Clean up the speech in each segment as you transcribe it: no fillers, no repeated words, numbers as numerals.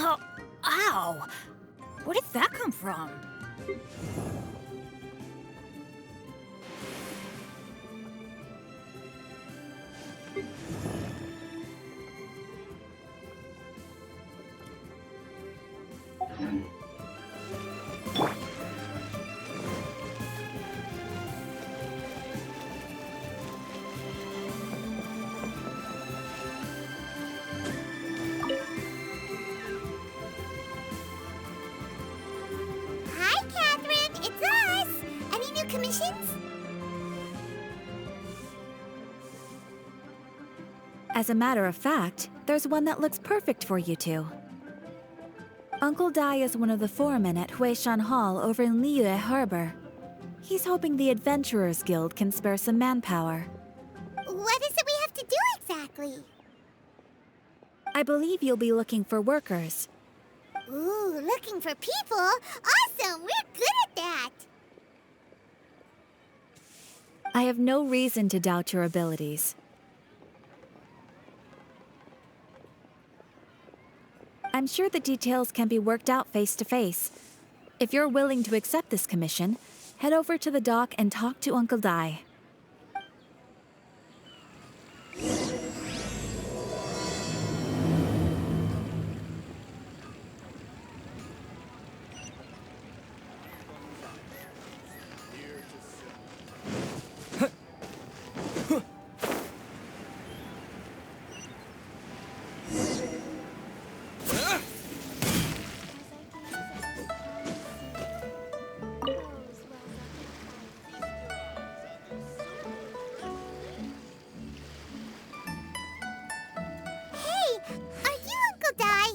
Oh, ow! Where did that come from? Hi, Catherine. It's us. Any new commissions? As a matter of fact, there's one that looks perfect for you two. Uncle Dai is one of the foremen at Huishan Hall over in Liyue Harbor. He's hoping the Adventurers Guild can spare some manpower. What is it we have to do exactly? I believe you'll be looking for workers. Ooh, looking for people? Awesome! We're good at that! I have no reason to doubt your abilities. I'm sure the details can be worked out face to face. If you're willing to accept this commission, head over to the dock and talk to Uncle Dai. Hey, are you Uncle Dai?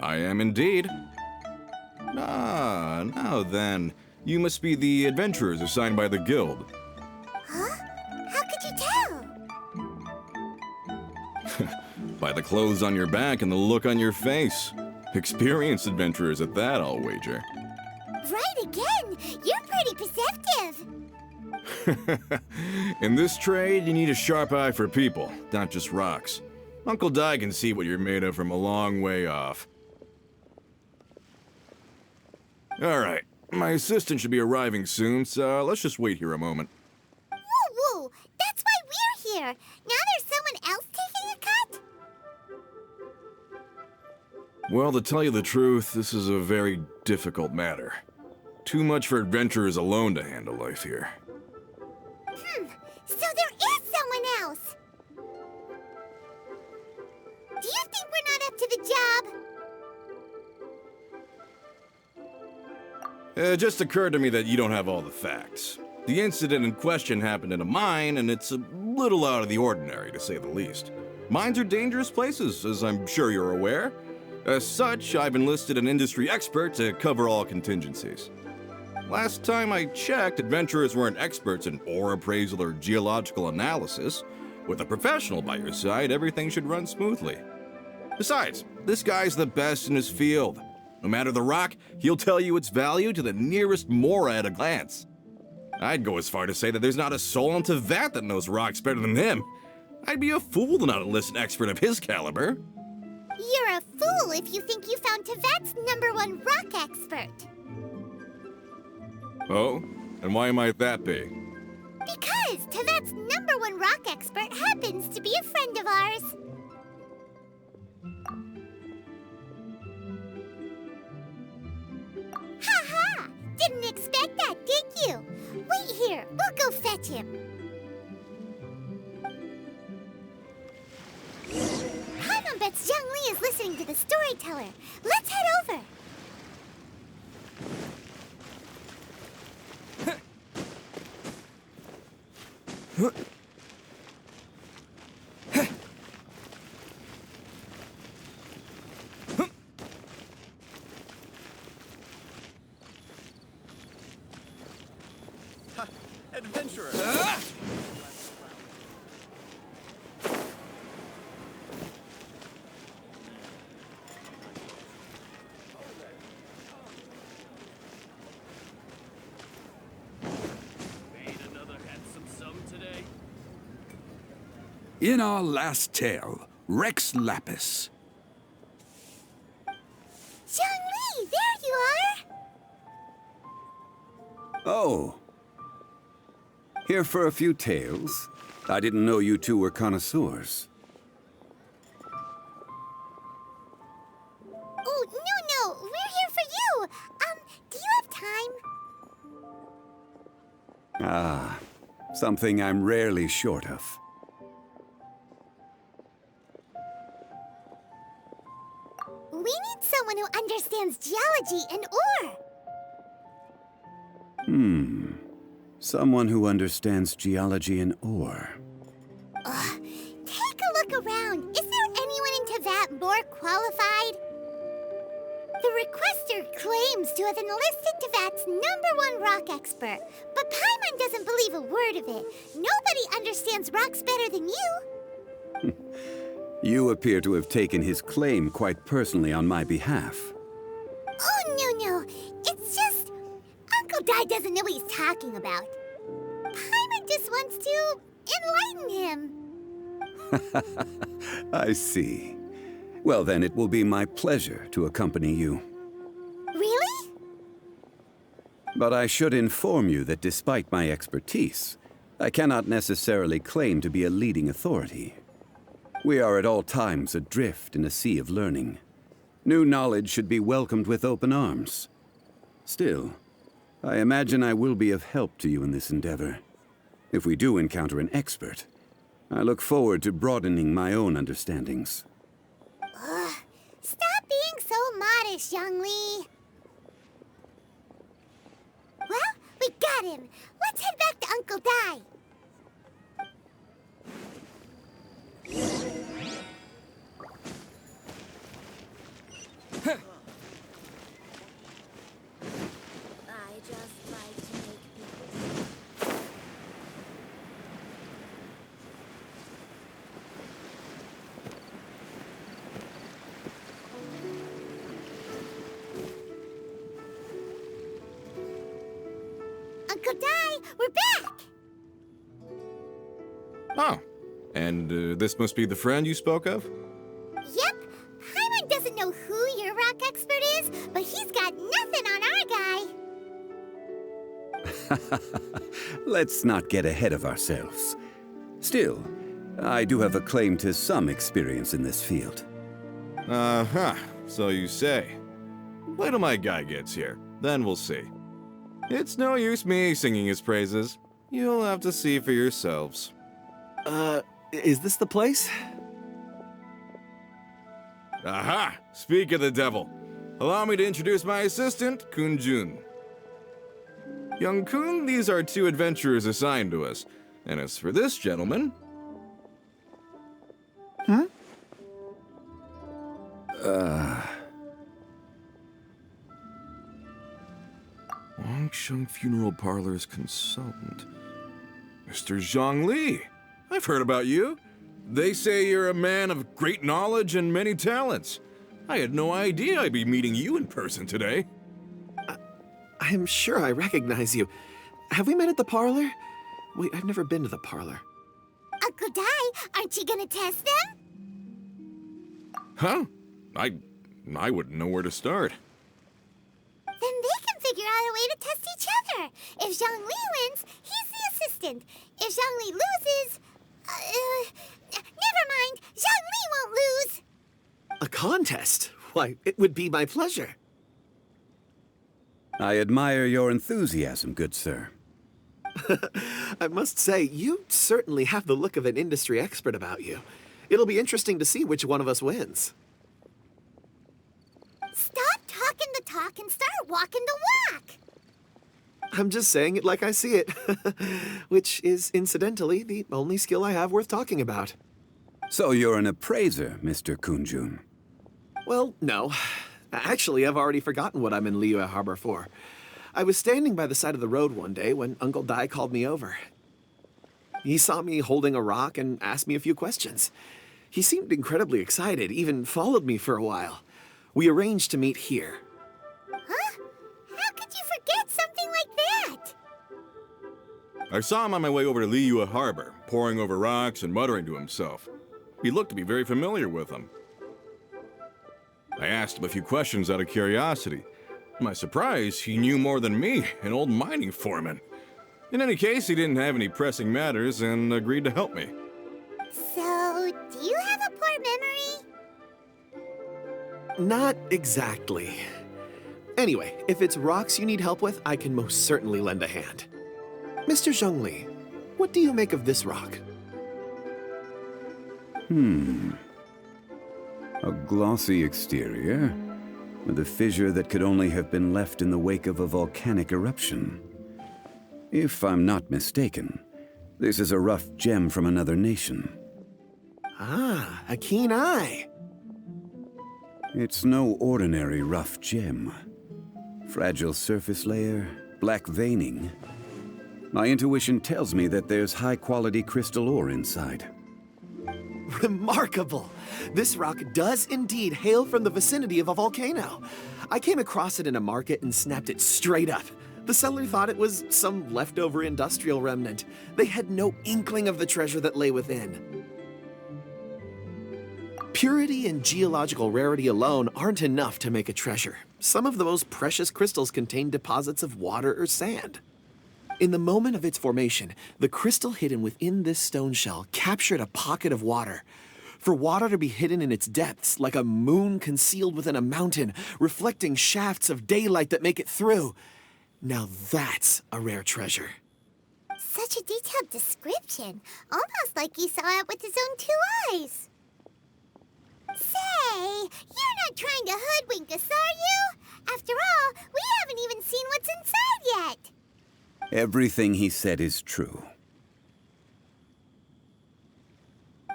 I am indeed. Ah, now then. You must be the adventurers assigned by the guild. Huh? How could you tell? By the clothes on your back and the look on your face. Experienced adventurers at that, I'll wager. Right again! You're pretty perceptive! In this trade, you need a sharp eye for people, not just rocks. Uncle Dai can see what you're made of from a long way off. Alright, my assistant should be arriving soon, so let's just wait here a moment. Woo woo! That's why we're here! Now there's someone else taking a cut? Well, to tell you the truth, this is a very difficult matter. Too much for adventurers alone to handle life here. So there is someone else! Do you think we're not up to the job? It just occurred to me that you don't have all the facts. The incident in question happened in a mine, and it's a little out of the ordinary, to say the least. Mines are dangerous places, as I'm sure you're aware. As such, I've enlisted an industry expert to cover all contingencies. Last time I checked, adventurers weren't experts in ore appraisal or geological analysis. With a professional by your side, everything should run smoothly. Besides, this guy's the best in his field. No matter the rock, he'll tell you its value to the nearest mora at a glance. I'd go as far to say that there's not a soul on Teyvat that knows rocks better than him. I'd be a fool to not enlist an expert of his caliber. You're a fool if you think you found Tevat's #1 rock expert. Oh? And why might that be? Because Tevat's #1 rock expert happens to be a friend of ours. Ha! Didn't expect that, did you? Wait here, we'll go fetch him. Paimon bets Zhongli is listening to the storyteller. Let's head over. Adventurer! Made another handsome sum today. In our last tale, Rex Lapis. Zhongli, there you are! Oh. Here for a few tales. I didn't know you two were connoisseurs. Oh, no, we're here for you. Do you have time? Ah, something I'm rarely short of. We need someone who understands geology and ore. Someone who understands geology and ore. Take a look around. Is there anyone in Tevat more qualified? The requester claims to have enlisted Tevat's #1 rock expert, but Paimon doesn't believe a word of it. Nobody understands rocks better than you. You appear to have taken his claim quite personally on my behalf. Oh, no. It's just... Uncle Dai doesn't know what he's talking about. Paimon just wants to enlighten him. I see. Well, then it will be my pleasure to accompany you. Really? But I should inform you that despite my expertise, I cannot necessarily claim to be a leading authority. We are at all times adrift in a sea of learning. New knowledge should be welcomed with open arms. Still, I imagine I will be of help to you in this endeavor. If we do encounter an expert, I look forward to broadening my own understandings. Stop being so modest, Zhongli. Well, we got him. Let's head back to Uncle Dai. I just like to make people... Uncle Dai, we're back! Oh. And this must be the friend you spoke of? Yep. Paimon doesn't know who your rock expert is, but he's got nothing on our guy. Let's not get ahead of ourselves. Still, I do have a claim to some experience in this field. Uh-huh. So you say. Wait till my guy gets here. Then we'll see. It's no use me singing his praises. You'll have to see for yourselves. Is this the place? Aha! Speak of the devil. Allow me to introduce my assistant, Kun Jun. Young Kun, these are 2 adventurers assigned to us. And as for this gentleman... Wangsheng Funeral Parlor's consultant. Mr. Zhongli. I've heard about you. They say you're a man of great knowledge and many talents. I had no idea I'd be meeting you in person today. I'm sure I recognize you. Have we met at the parlor? Wait, I've never been to the parlor. Uncle Dai, aren't you gonna test them? Huh? I wouldn't know where to start. Then they can figure out a way to test each other. If Zhongli wins, he's the assistant. If Zhongli loses... never mind. Zhongli won't lose. A contest? Why, it would be my pleasure. I admire your enthusiasm, good sir. I must say, you certainly have the look of an industry expert about you. It'll be interesting to see which one of us wins. Stop talking the talk and start walking the walk. I'm just saying it like I see it, which is, incidentally, the only skill I have worth talking about. So you're an appraiser, Mr. Kunjun. Well, no. Actually, I've already forgotten what I'm in Liyue Harbor for. I was standing by the side of the road one day when Uncle Dai called me over. He saw me holding a rock and asked me a few questions. He seemed incredibly excited, even followed me for a while. We arranged to meet here. Huh? How could you forget something like that? I saw him on my way over to Liyue Harbor, poring over rocks and muttering to himself. He looked to be very familiar with them. I asked him a few questions out of curiosity. To my surprise, he knew more than me, an old mining foreman. In any case, he didn't have any pressing matters and agreed to help me. So, do you have a poor memory? Not exactly. Anyway, if it's rocks you need help with, I can most certainly lend a hand. Mr. Zhongli, what do you make of this rock? A glossy exterior, with a fissure that could only have been left in the wake of a volcanic eruption. If I'm not mistaken, this is a rough gem from another nation. Ah, a keen eye. It's no ordinary rough gem. Fragile surface layer, black veining. My intuition tells me that there's high-quality crystal ore inside. Remarkable! This rock does indeed hail from the vicinity of a volcano. I came across it in a market and snapped it straight up. The seller thought it was some leftover industrial remnant. They had no inkling of the treasure that lay within. Purity and geological rarity alone aren't enough to make a treasure. Some of the most precious crystals contain deposits of water or sand. In the moment of its formation, the crystal hidden within this stone shell captured a pocket of water. For water to be hidden in its depths, like a moon concealed within a mountain, reflecting shafts of daylight that make it through. Now that's a rare treasure. Such a detailed description. Almost like he saw it with his own 2 eyes. Say, you're not trying to hoodwink us, are you? After all, we haven't even seen what's inside yet. Everything he said is true.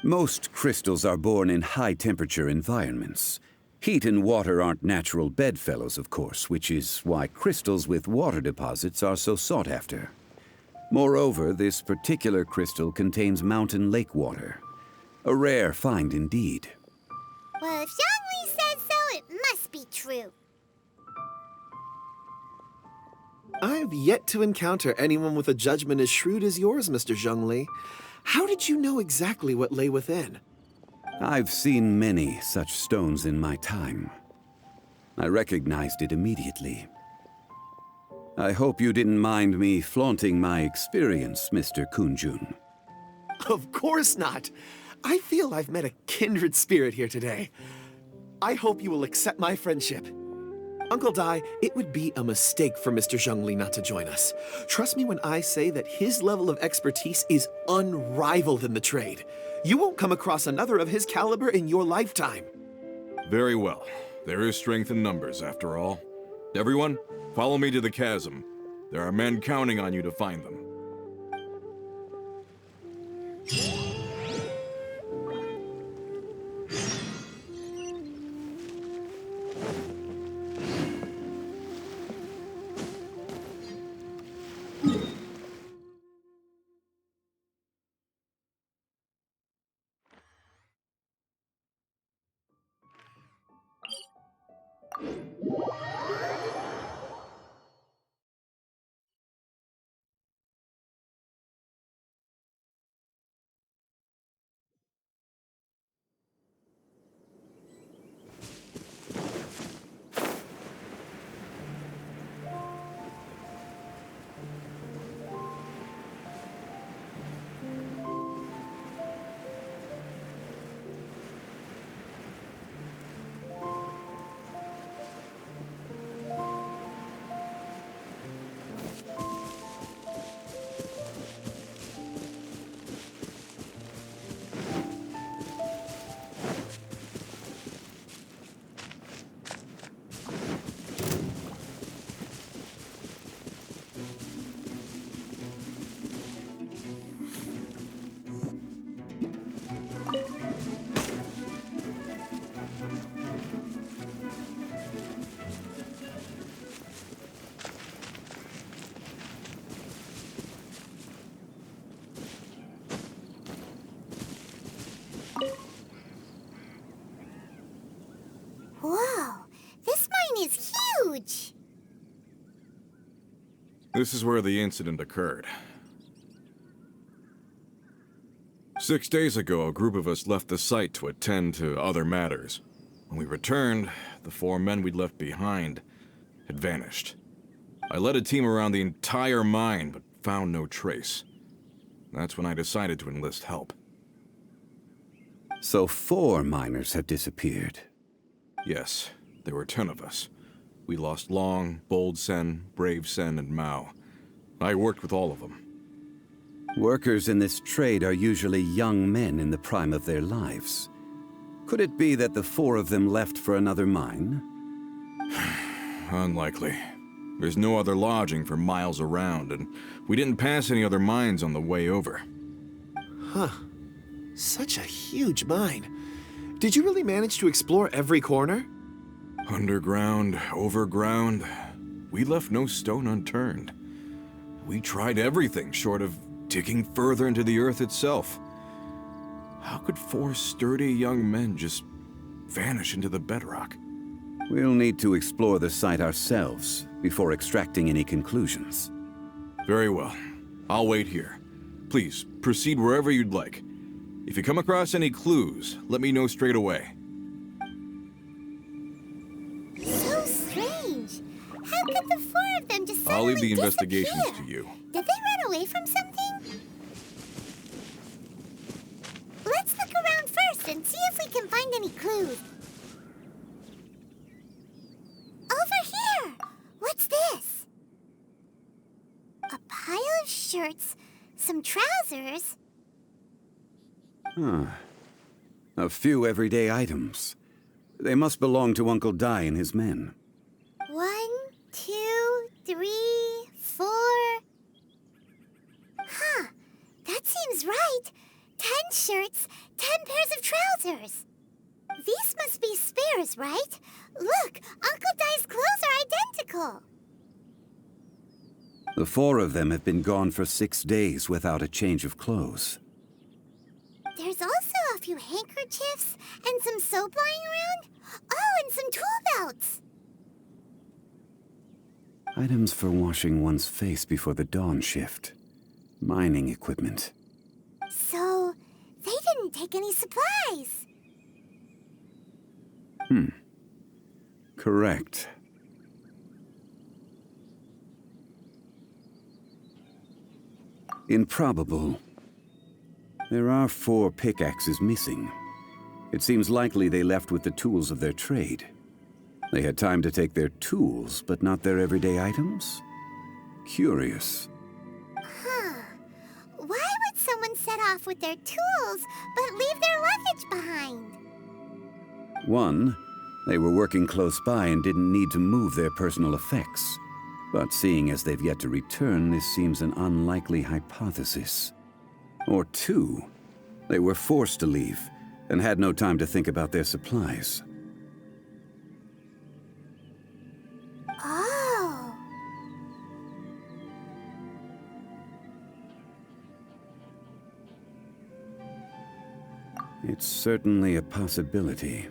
Most crystals are born in high-temperature environments. Heat and water aren't natural bedfellows, of course, which is why crystals with water deposits are so sought after. Moreover, this particular crystal contains mountain lake water. A rare find indeed. Well, if Zhongli says so, it must be true. I've yet to encounter anyone with a judgment as shrewd as yours, Mr. Zhongli. How did you know exactly what lay within? I've seen many such stones in my time. I recognized it immediately. I hope you didn't mind me flaunting my experience, Mr. Kunjun. Of course not. I feel I've met a kindred spirit here today. I hope you will accept my friendship. Uncle Dai, it would be a mistake for Mr. Zhongli not to join us. Trust me when I say that his level of expertise is unrivaled in the trade. You won't come across another of his caliber in your lifetime. Very well. There is strength in numbers, after all. Everyone, follow me to the chasm. There are men counting on you to find them. This is where the incident occurred. 6 days ago, a group of us left the site to attend to other matters. When we returned, the 4 men we'd left behind had vanished. I led a team around the entire mine, but found no trace. That's when I decided to enlist help. So 4 miners have disappeared. Yes, there were 10 of us. We lost Long, Bold Sen, Brave Sen, and Mao. I worked with all of them. Workers in this trade are usually young men in the prime of their lives. Could it be that the 4 of them left for another mine? Unlikely. There's no other lodging for miles around, and we didn't pass any other mines on the way over. Huh. Such a huge mine. Did you really manage to explore every corner? Underground, overground, we left no stone unturned. We tried everything short of digging further into the earth itself. How could 4 sturdy young men just vanish into the bedrock? We'll need to explore the site ourselves before extracting any conclusions. Very well. I'll wait here. Please, proceed wherever you'd like. If you come across any clues, let me know straight away. So strange. How could the 4 of them just suddenly I'll leave the investigations disappear? to you. Did they run away from something? Let's look around first and see if we can find any clues. Over here! What's this? A pile of shirts, some trousers. A few everyday items. They must belong to Uncle Dai and his men. 1, 2, 3, 4. Huh, that seems right. 10 shirts, 10 pairs of trousers. These must be spares, right? Look, Uncle Dai's clothes are identical. The 4 of them have been gone for 6 days without a change of clothes. There's also a few handkerchiefs and some soap lying around. Oh, and some tool belts. Items for washing one's face before the dawn shift. Mining equipment. So, they didn't take any supplies. Correct. Improbable. There are 4 pickaxes missing. It seems likely they left with the tools of their trade. They had time to take their tools, but not their everyday items? Curious. Huh. Why would someone set off with their tools, but leave their luggage behind? 1, they were working close by and didn't need to move their personal effects. But seeing as they've yet to return, this seems an unlikely hypothesis. Or 2, they were forced to leave and had no time to think about their supplies. Oh. It's certainly a possibility.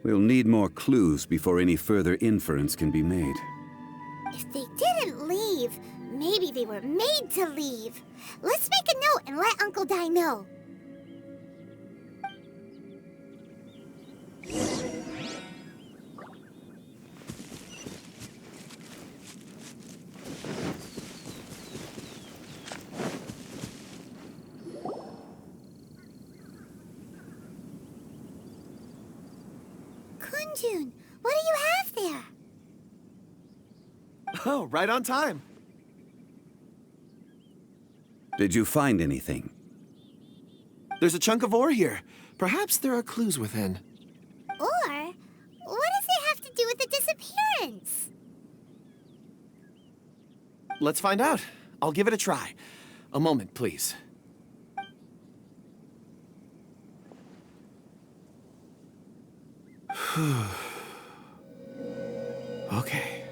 We'll need more clues before any further inference can be made. If they didn't leave, maybe they were made to leave. Let's make a note and let Uncle Dai know. Kunjun, what do you have there? Oh, right on time. Did you find anything? There's a chunk of ore here. Perhaps there are clues within. Or, what does it have to do with the disappearance? Let's find out. I'll give it a try. A moment, please. Okay.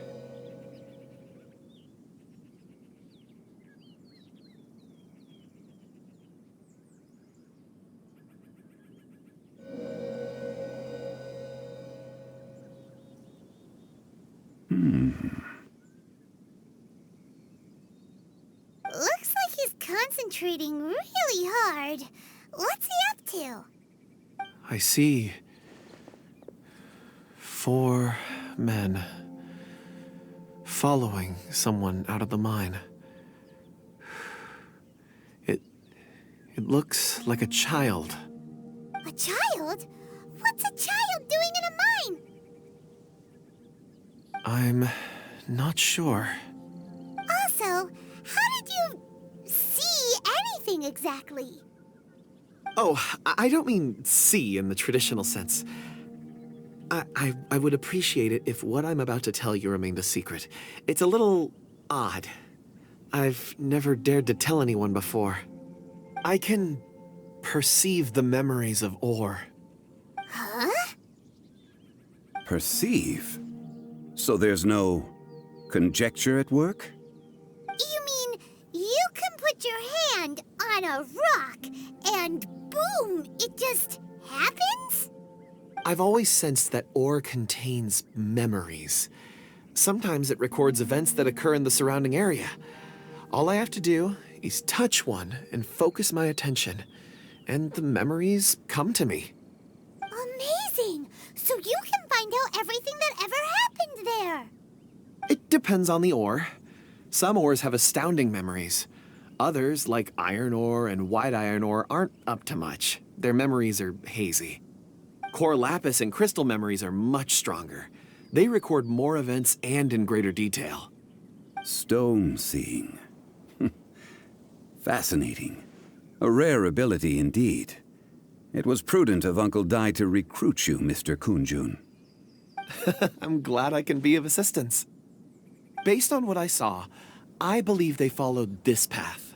concentrating really hard. What's he up to? I see 4 men following someone out of the mine. It looks like a child. A child? What's a child doing in a mine? I'm not sure. Also, how did you see anything exactly? Oh, I don't mean see in the traditional sense. I would appreciate it if what I'm about to tell you remained a secret. It's a little odd. I've never dared to tell anyone before. I can perceive the memories of Or. Huh? Perceive? So there's no conjecture at work? You mean you can put your hand on a rock and boom, it just happens? I've always sensed that Or contains memories. Sometimes it records events that occur in the surrounding area. All I have to do is touch one and focus my attention, and the memories come to me. Amazing! So you can find out everything that ever happened there. It depends on the ore. Some ores have astounding memories. Others, like iron ore and white iron ore, aren't up to much. Their memories are hazy. Core lapis and crystal memories are much stronger. They record more events and in greater detail. Stone seeing. Fascinating. A rare ability indeed. It was prudent of Uncle Dai to recruit you, Mr. Kunjun. I'm glad I can be of assistance. Based on what I saw, I believe they followed this path.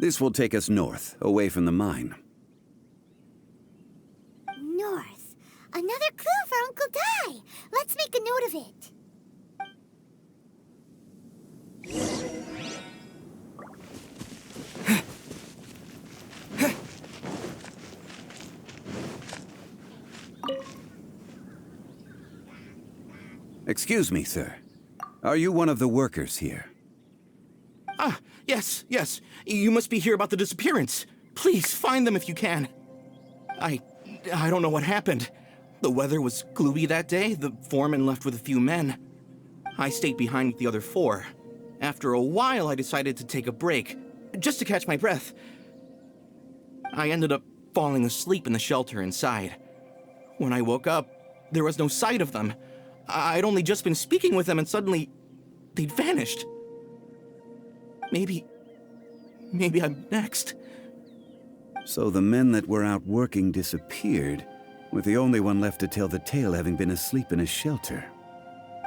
This will take us north, away from the mine. North. Another clue for Uncle Dai. Let's make a note of it. Excuse me, sir. Are you one of the workers here? Ah, yes. You must be here about the disappearance. Please, find them if you can. I don't know what happened. The weather was gloomy that day. The foreman left with a few men. I stayed behind with the other 4. After a while, I decided to take a break, just to catch my breath. I ended up falling asleep in the shelter inside. When I woke up, there was no sight of them. I'd only just been speaking with them and suddenly, they'd vanished. Maybe I'm next. So the men that were out working disappeared, with the only one left to tell the tale having been asleep in a shelter.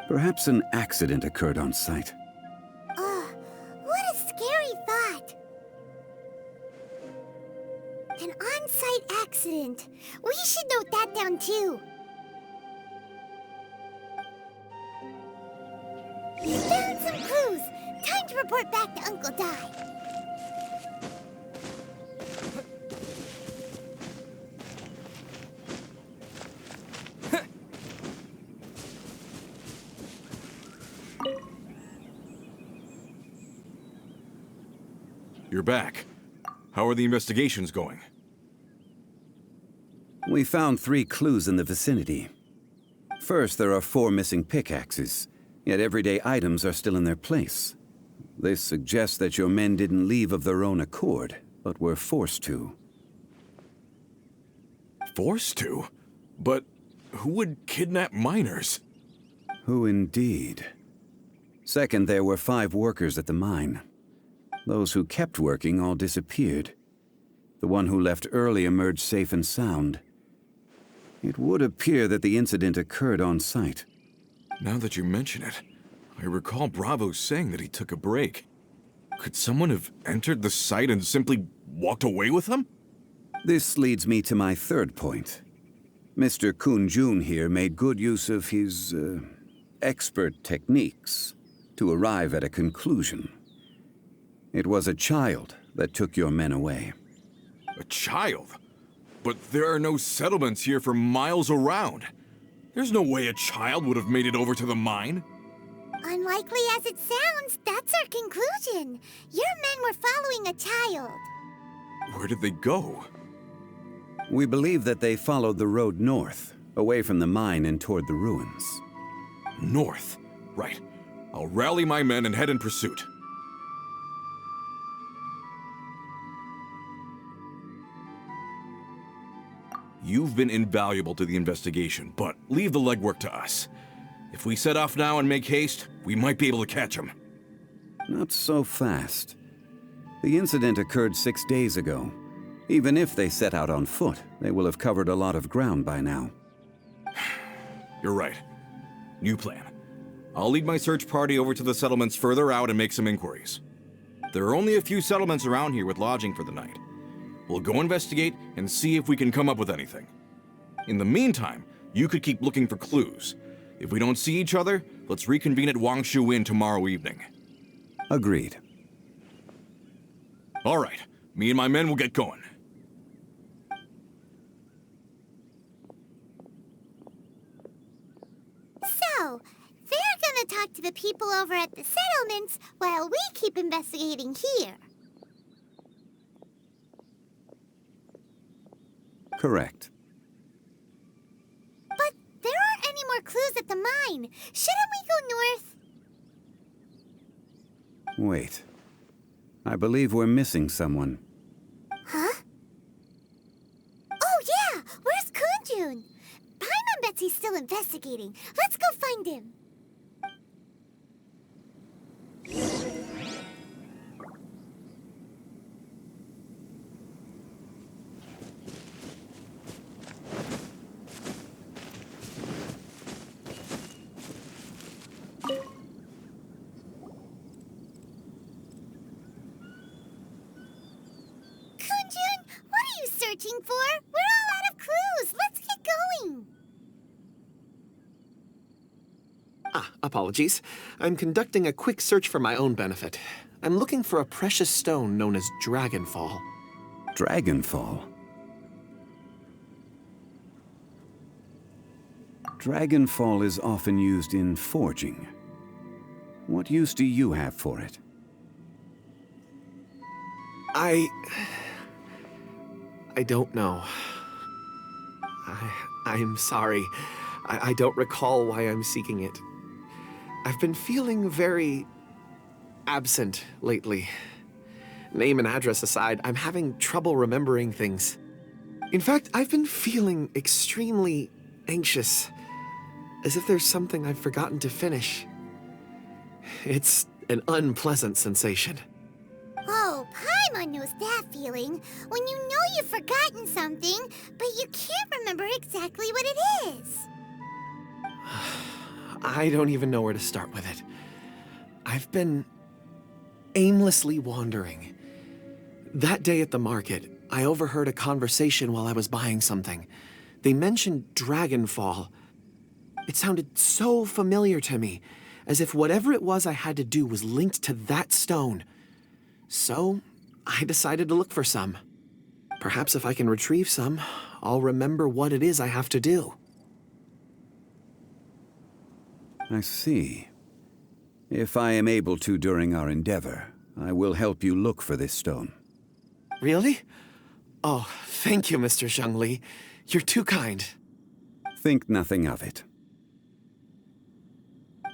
Perhaps an accident occurred on site. What a scary thought. An on-site accident. We should note that down too. Found some clues. Time to report back to Uncle Dai. You're back. How are the investigations going? We found 3 clues in the vicinity. First, there are 4 missing pickaxes, yet everyday items are still in their place. This suggests that your men didn't leave of their own accord, but were forced to. Forced to? But who would kidnap miners? Who indeed? Second, there were 5 workers at the mine. Those who kept working all disappeared. The one who left early emerged safe and sound. It would appear that the incident occurred on site. Now that you mention it, I recall Bravo saying that he took a break. Could someone have entered the site and simply walked away with them? This leads me to my third point. Mr. Kunjun here made good use of his, expert techniques to arrive at a conclusion. It was a child that took your men away. A child? But there are no settlements here for miles around. There's no way a child would have made it over to the mine. Unlikely as it sounds, that's our conclusion. Your men were following a child. Where did they go? We believe that they followed the road north, away from the mine and toward the ruins. North. Right. I'll rally my men and head in pursuit. You've been invaluable to the investigation, but leave the legwork to us. If we set off now and make haste, we might be able to catch them. Not so fast. The incident occurred 6 days ago. Even if they set out on foot, they will have covered a lot of ground by now. You're right. New plan. I'll lead my search party over to the settlements further out and make some inquiries. There are only a few settlements around here with lodging for the night. We'll go investigate and see if we can come up with anything. In the meantime, you could keep looking for clues. If we don't see each other, let's reconvene at Wangshu Inn tomorrow evening. Agreed. All right. Me and my men will get going. So, they're gonna talk to the people over at the settlements while we keep investigating here. Correct. But there aren't any more clues at the mine. Shouldn't we go north? Wait. I believe we're missing someone. Huh? Oh yeah! Where's Kunjun? Paimon bets he's still investigating. Let's go find him. Kunjun, what are you searching for? We're all out of clues. Let's get going. Apologies. I'm conducting a quick search for my own benefit. I'm looking for a precious stone known as Dragonfall. Dragonfall? Dragonfall is often used in forging. What use do you have for it? I don't know. I'm sorry. I don't recall why I'm seeking it. I've been feeling very absent lately. Name and address aside, I'm having trouble remembering things. In fact, I've been feeling extremely anxious, as if there's something I've forgotten to finish. It's an unpleasant sensation. Oh, Paimon knows that feeling. When you know you've forgotten something, but you can't remember exactly what it is. I don't even know where to start with it. I've been aimlessly wandering. That day at the market, I overheard a conversation while I was buying something. They mentioned Dragonfall. It sounded so familiar to me, as if whatever it was I had to do was linked to that stone. So, I decided to look for some. Perhaps if I can retrieve some, I'll remember what it is I have to do. I see. If I am able to during our endeavor, I will help you look for this stone. Really? Oh, thank you, Mr. Zhongli. You're too kind. Think nothing of it.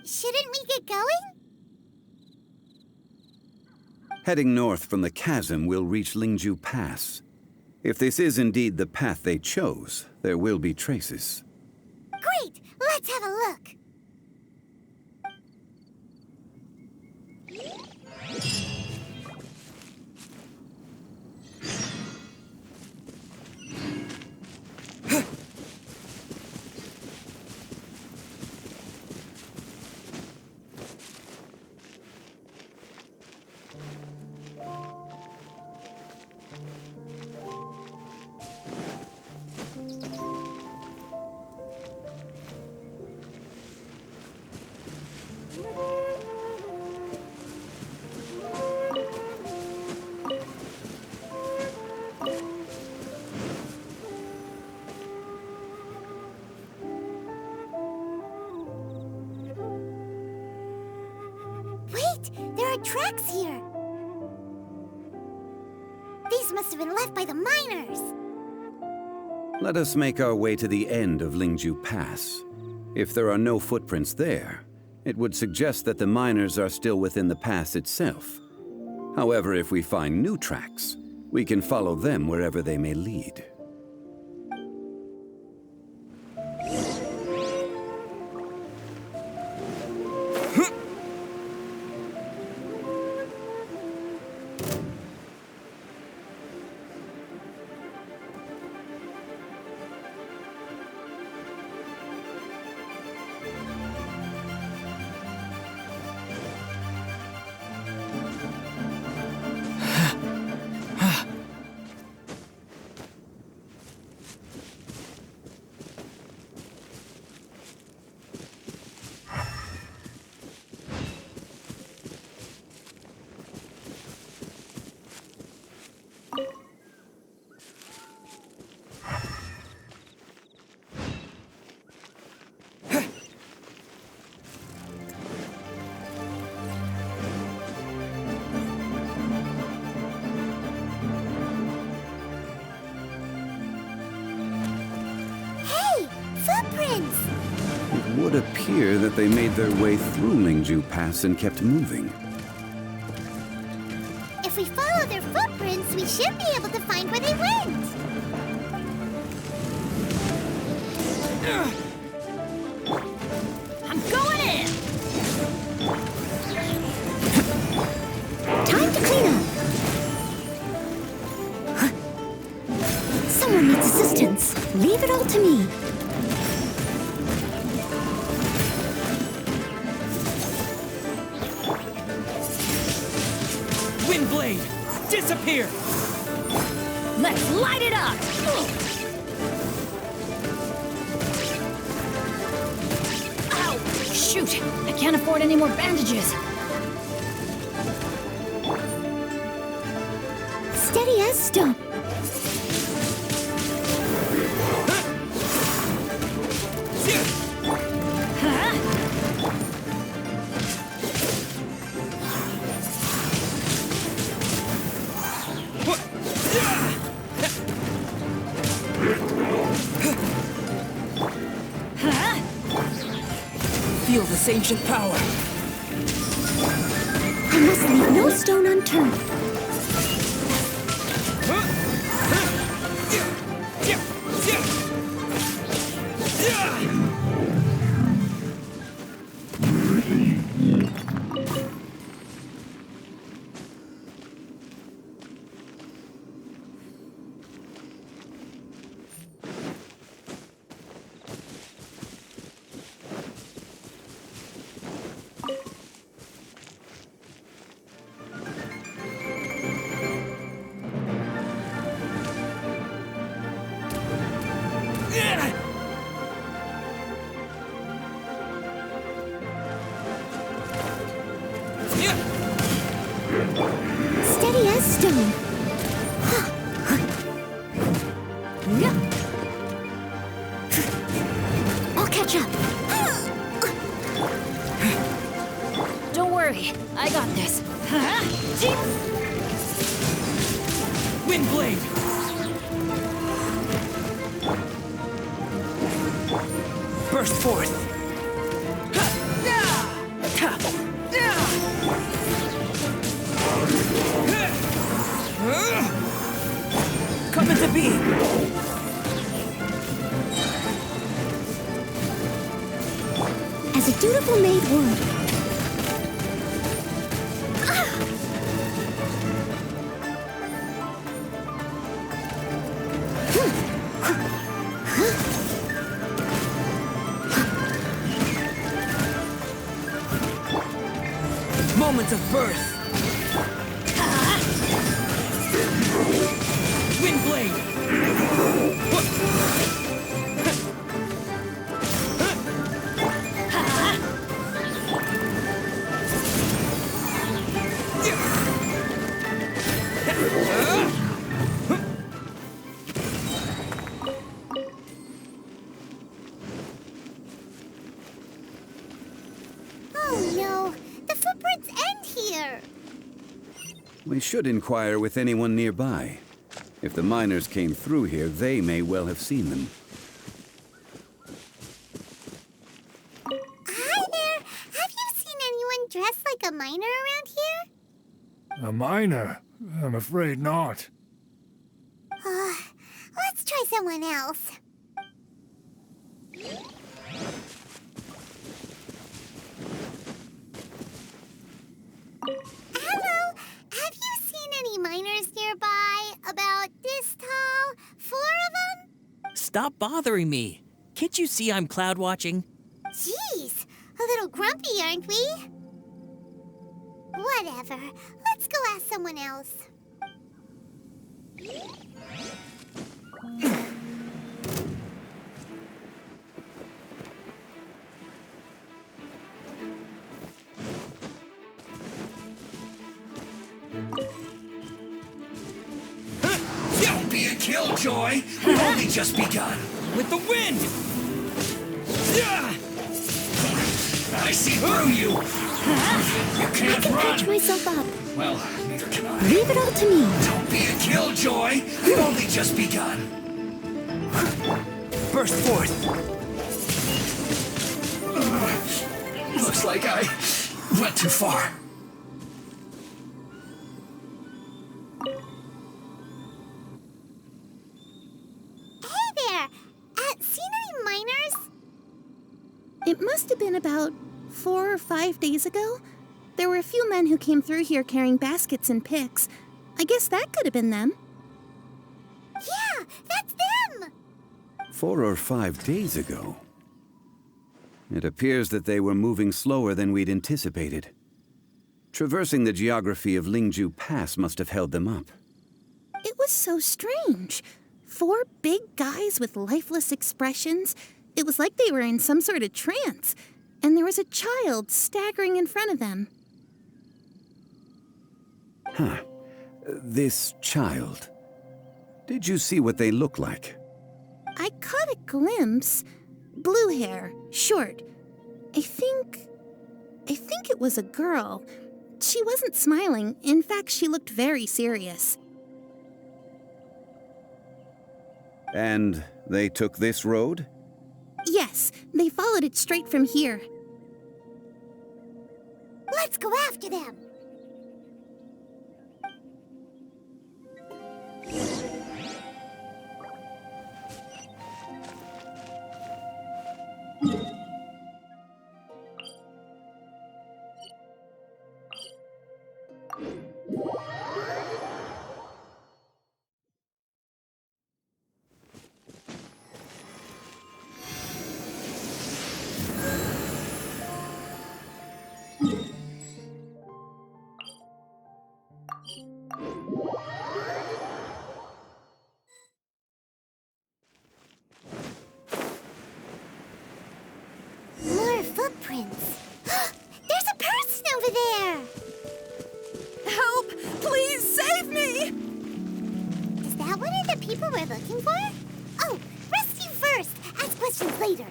Shouldn't we get going? Heading north from the chasm, we'll reach Lingju Pass. If this is indeed the path they chose, there will be traces. Great! Let's have a look. more tracks here. These must have been left by the miners. Let us make our way to the end of Lingju Pass. If there are no footprints there, it would suggest that the miners are still within the pass itself. However, if we find new tracks, we can follow them wherever they may lead. It would appear that they made their way through Lingju Pass and kept moving. If we follow their footprints, we should be able to find where they went. I'm going in! Time to clean up. Someone needs assistance. Leave it all to me. Windblade, disappear! Let's light it up! Ow! Shoot! I can't afford any more bandages. Steady as stone. Feel this ancient power. I must leave no stone unturned. Steady as stone. I'll catch up. Don't worry, I got this. Windblade! Burst forth! Come into being! As a dutiful maid would. Moments of birth! Windblade! Oh no, the footprints end here? We should inquire with anyone nearby. If the miners came through here, they may well have seen them. Hi there! Have you seen anyone dressed like a miner around here? A miner? I'm afraid not. Let's try someone else. Hello! Have you seen any miners nearby? About this tall? 4 of them? Stop bothering me. Can't you see I'm cloud watching? Jeez, a little grumpy, aren't we? Whatever. Let's go ask someone else. Don't be a killjoy! We've only just begun! With the wind! I see through you! You can't I run! can catch myself up. Well, neither can I. Leave it all to me. Don't be a killjoy! We've only just begun! Burst forth! Looks like I went too far. Hey there! Seen any miners? It must have been about 4 or 5 days ago. There were a few men who came through here carrying baskets and picks. I guess that could have been them. Yeah, that's them! 4 or 5 days ago. It appears that they were moving slower than we'd anticipated. Traversing the geography of Lingju Pass must have held them up. It was so strange. 4 big guys with lifeless expressions. It was like they were in some sort of trance. And there was a child staggering in front of them. Huh. This child. Did you see what they look like? I caught a glimpse. Blue hair, short. I think it was a girl. She wasn't smiling. In fact, she looked very serious. And they took this road? Yes, they followed it straight from here. Let's go after them! More footprints. There's a person over there! Help! Please save me! Is that one of the people we're looking for? Oh, rescue first! Ask questions later.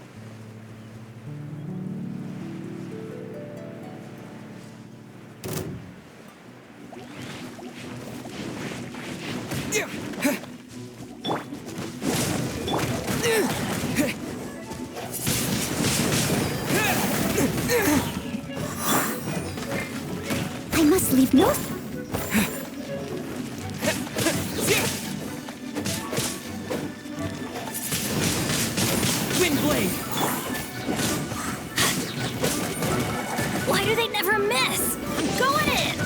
I must leave no... Wind blade! Why do they never miss? I'm going in!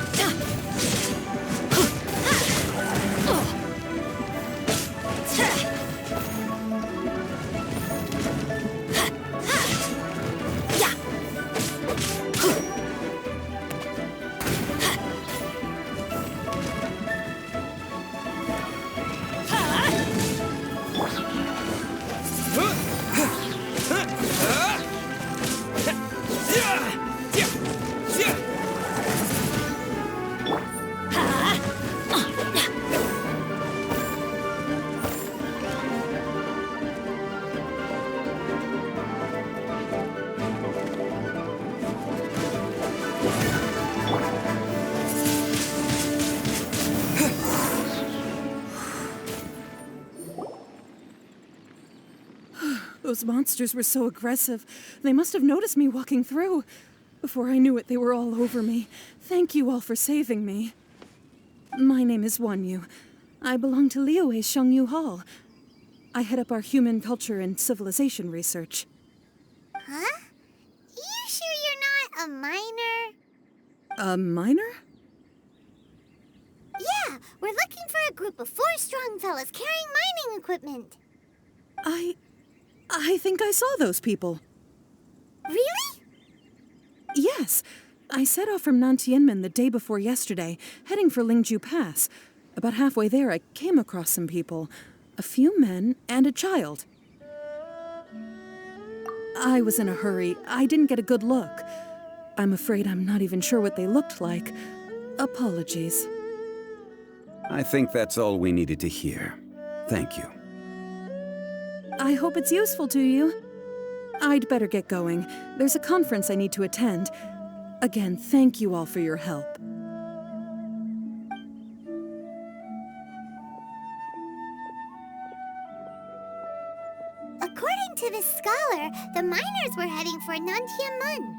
Those monsters were so aggressive. They must have noticed me walking through. Before I knew it, they were all over me. Thank you all for saving me. My name is Wanyu. I belong to Liyue's Shengyu Hall. I head up our human culture and civilization research. Huh? You sure you're not a miner? A miner? Yeah, we're looking for a group of 4 strong fellas carrying mining equipment. I think I saw those people. Really? Yes. I set off from Nantianmen the day before yesterday, heading for Lingju Pass. About halfway there, I came across some people. A few men and a child. I was in a hurry. I didn't get a good look. I'm afraid I'm not even sure what they looked like. Apologies. I think that's all we needed to hear. Thank you. I hope it's useful to you. I'd better get going. There's a conference I need to attend. Again, thank you all for your help. According to this scholar, the miners were heading for Nantianmen.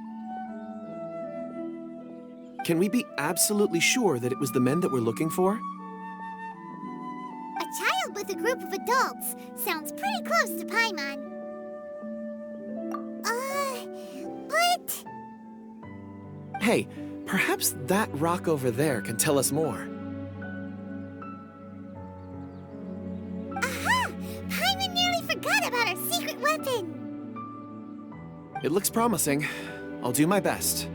Can we be absolutely sure that it was the men that we're looking for? A child with a group of adults sounds pretty close to Paimon. But... Hey, perhaps that rock over there can tell us more. Aha! Paimon nearly forgot about our secret weapon! It looks promising. I'll do my best.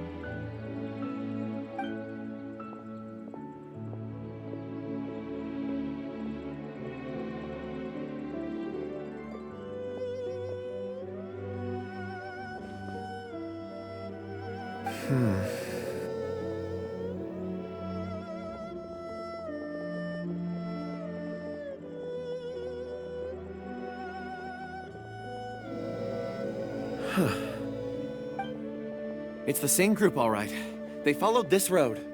It's the same group, all right. They followed this road.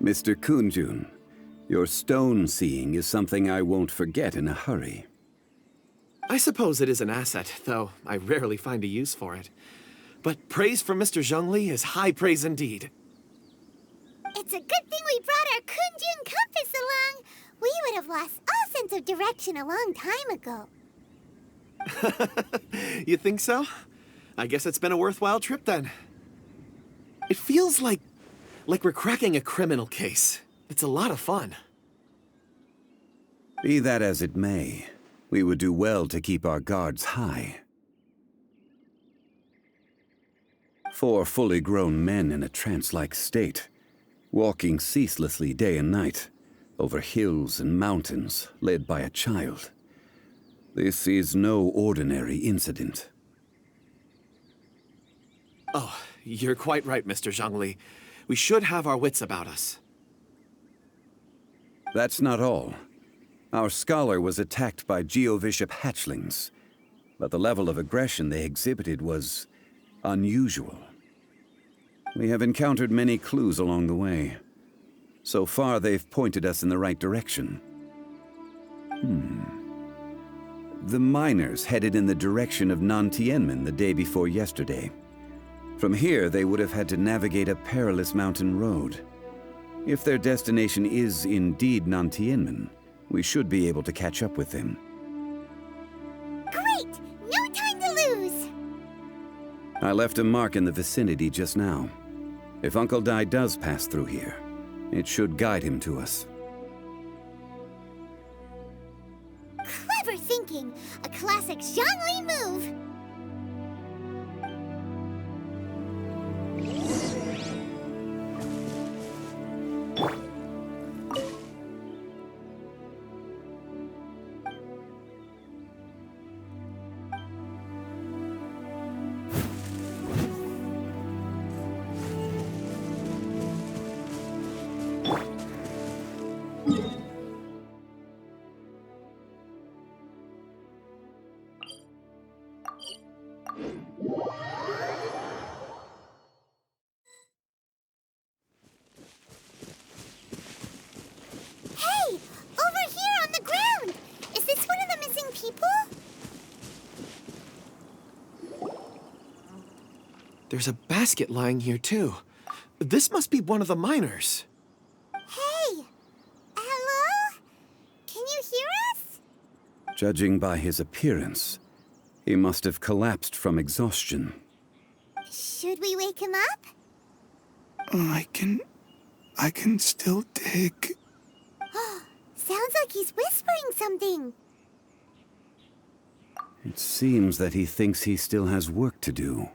Mr. Kunjun, your stone seeing is something I won't forget in a hurry. I suppose it is an asset, though I rarely find a use for it. But praise from Mr. Zhongli is high praise indeed. It's a good thing we brought our Kunjun compass along. We would have lost all sense of direction a long time ago. You think so? I guess it's been a worthwhile trip then. It feels like we're cracking a criminal case. It's a lot of fun. Be that as it may, we would do well to keep our guards high. 4 fully grown men in a trance-like state, walking ceaselessly day and night, over hills and mountains, led by a child. This is no ordinary incident. Oh, you're quite right, Mr. Zhongli. We should have our wits about us. That's not all. Our scholar was attacked by Geovishap hatchlings, but the level of aggression they exhibited was unusual. We have encountered many clues along the way. So far, they've pointed us in the right direction. The miners headed in the direction of Nantianmen the day before yesterday. From here, they would have had to navigate a perilous mountain road. If their destination is indeed Nantianmen, we should be able to catch up with them. Great! No time to lose! I left a mark in the vicinity just now. If Uncle Dai does pass through here, it should guide him to us. Clever thinking! A classic Zhongli move! Hey! Over here on the ground! Is this one of the missing people? There's a basket lying here, too. This must be one of the miners. Hey! Hello? Can you hear us? Judging by his appearance, he must have collapsed from exhaustion. Should we wake him up? I can still dig. Sounds like he's whispering something. It seems that he thinks he still has work to do.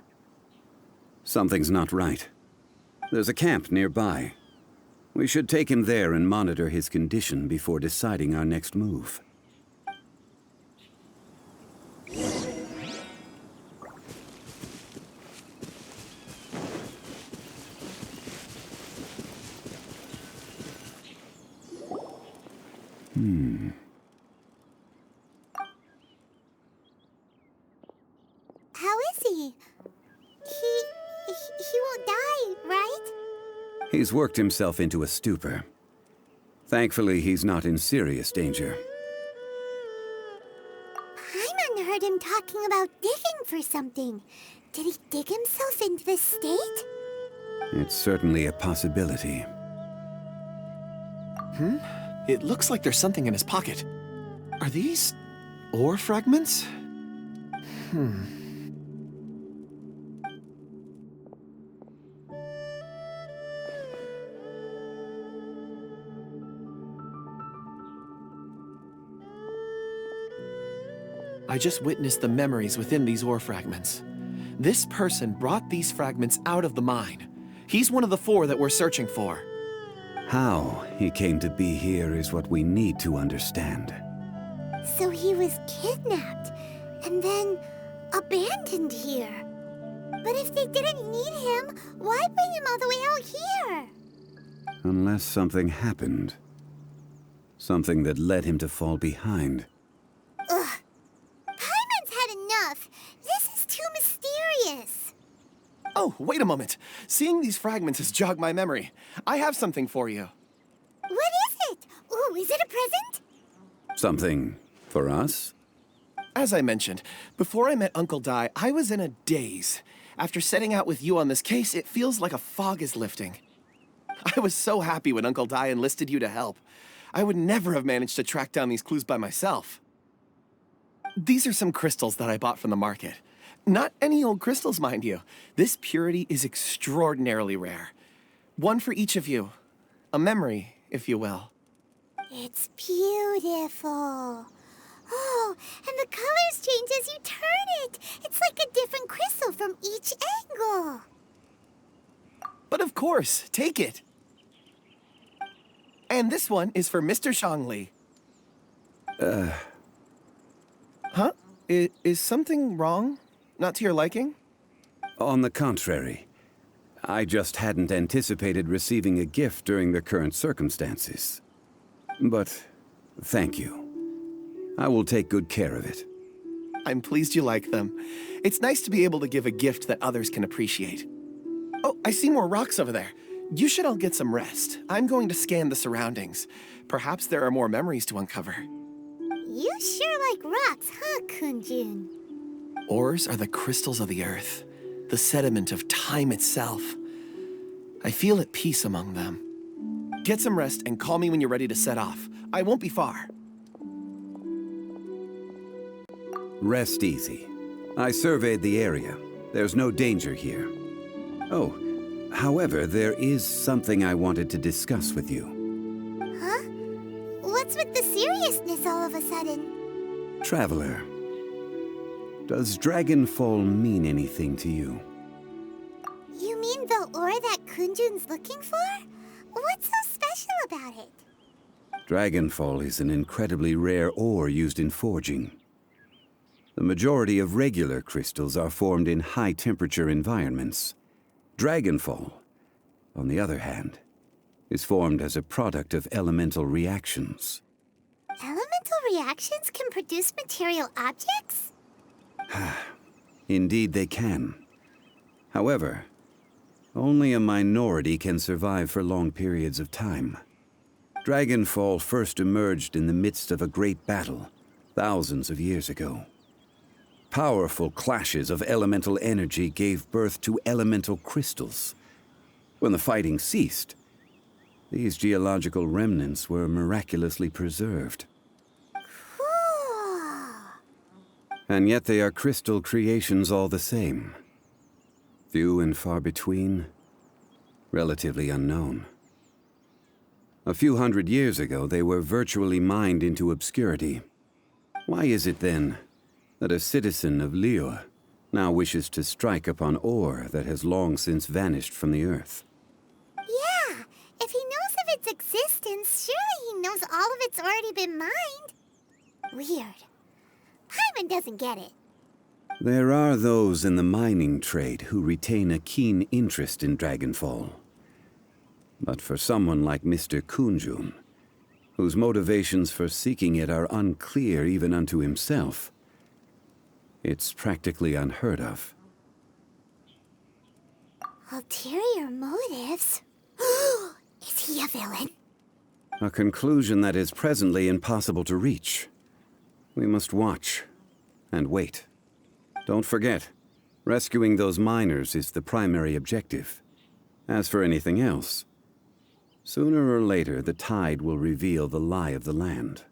Something's not right. There's a camp nearby. We should take him there and monitor his condition before deciding our next move. How is he? He won't die, right? He's worked himself into a stupor. Thankfully, he's not in serious danger. Paimon heard him talking about digging for something. Did he dig himself into this state? It's certainly a possibility. It looks like there's something in his pocket. Are these ore fragments? I just witnessed the memories within these ore fragments. This person brought these fragments out of the mine. He's one of the 4 that we're searching for. How he came to be here is what we need to understand. So he was kidnapped and then abandoned here. But if they didn't need him, why bring him all the way out here? Unless something happened. Something that led him to fall behind. Ugh. Paimon's had enough. This is too mysterious. Oh, wait a moment. Seeing these fragments has jogged my memory. I have something for you. What is it? Ooh, is it a present? Something for us? As I mentioned, before I met Uncle Dai, I was in a daze. After setting out with you on this case, it feels like a fog is lifting. I was so happy when Uncle Dai enlisted you to help. I would never have managed to track down these clues by myself. These are some crystals that I bought from the market. Not any old crystals, mind you. This purity is extraordinarily rare. One for each of you. A memory, if you will. It's beautiful. Oh, and the colors change as you turn it. It's like a different crystal from each angle. But of course, take it. And this one is for Mr. Zhongli. Huh? Is something wrong? Not to your liking? On the contrary, I just hadn't anticipated receiving a gift during the current circumstances. But thank you. I will take good care of it. I'm pleased you like them. It's nice to be able to give a gift that others can appreciate. Oh, I see more rocks over there. You should all get some rest. I'm going to scan the surroundings. Perhaps there are more memories to uncover. You sure like rocks, huh, Kunjun? Ores are the crystals of the earth, the sediment of time itself. I feel at peace among them. Get some rest and call me when you're ready to set off. I won't be far. Rest easy. I surveyed the area. There's no danger here. Oh, however, there is something I wanted to discuss with you. Huh? What's with the seriousness all of a sudden? Traveler, does Dragonfall mean anything to you? You mean the ore that Kunjun's looking for? What's so special about it? Dragonfall is an incredibly rare ore used in forging. The majority of regular crystals are formed in high-temperature environments. Dragonfall, on the other hand, is formed as a product of elemental reactions. Elemental reactions can produce material objects? Indeed they can. However, only a minority can survive for long periods of time. Dragonfall first emerged in the midst of a great battle, thousands of years ago. Powerful clashes of elemental energy gave birth to elemental crystals. When the fighting ceased, these geological remnants were miraculously preserved. And yet they are crystal creations all the same. Few and far between, relatively unknown. A few hundred years ago, they were virtually mined into obscurity. Why is it then that a citizen of Liyue now wishes to strike upon ore that has long since vanished from the earth? Yeah, if he knows of its existence, surely he knows all of it's already been mined. Weird. Paimon doesn't get it. There are those in the mining trade who retain a keen interest in Dragonfall. But for someone like Mr. Kunjun, whose motivations for seeking it are unclear even unto himself, it's practically unheard of. Ulterior motives? Is he a villain? A conclusion that is presently impossible to reach. We must watch and wait. Don't forget, rescuing those miners is the primary objective. As for anything else, sooner or later the tide will reveal the lie of the land.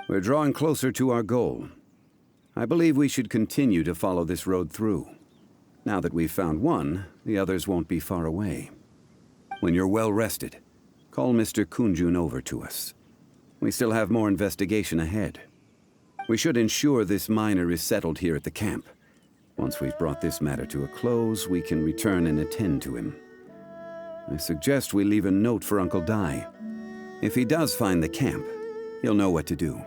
We're drawing closer to our goal. I believe we should continue to follow this road through. Now that we've found one, the others won't be far away. When you're well rested, call Mr. Kunjun over to us. We still have more investigation ahead. We should ensure this miner is settled here at the camp. Once we've brought this matter to a close, we can return and attend to him. I suggest we leave a note for Uncle Dai. If he does find the camp, he'll know what to do.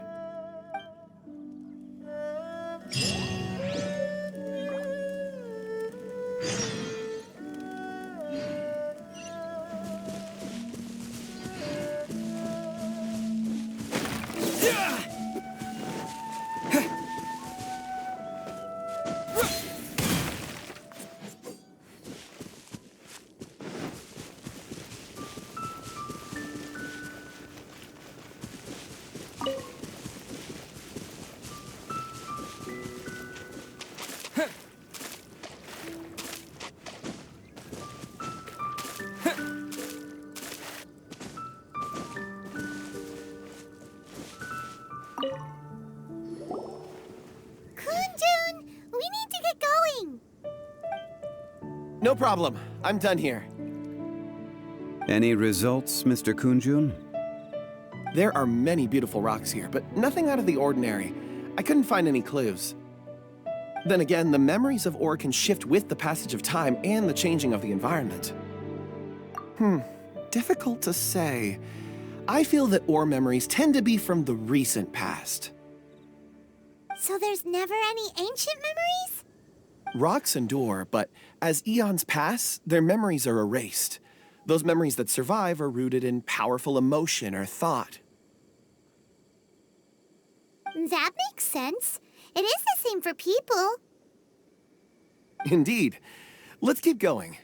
No problem. I'm done here. Any results, Mr. Kunjun? There are many beautiful rocks here, but nothing out of the ordinary. I couldn't find any clues. Then again, the memories of ore can shift with the passage of time and the changing of the environment. Difficult to say. I feel that ore memories tend to be from the recent past. So there's never any ancient memories? Rocks endure, but as eons pass, their memories are erased. Those memories that survive are rooted in powerful emotion or thought. That makes sense. It is the same for people. Indeed. Let's keep going.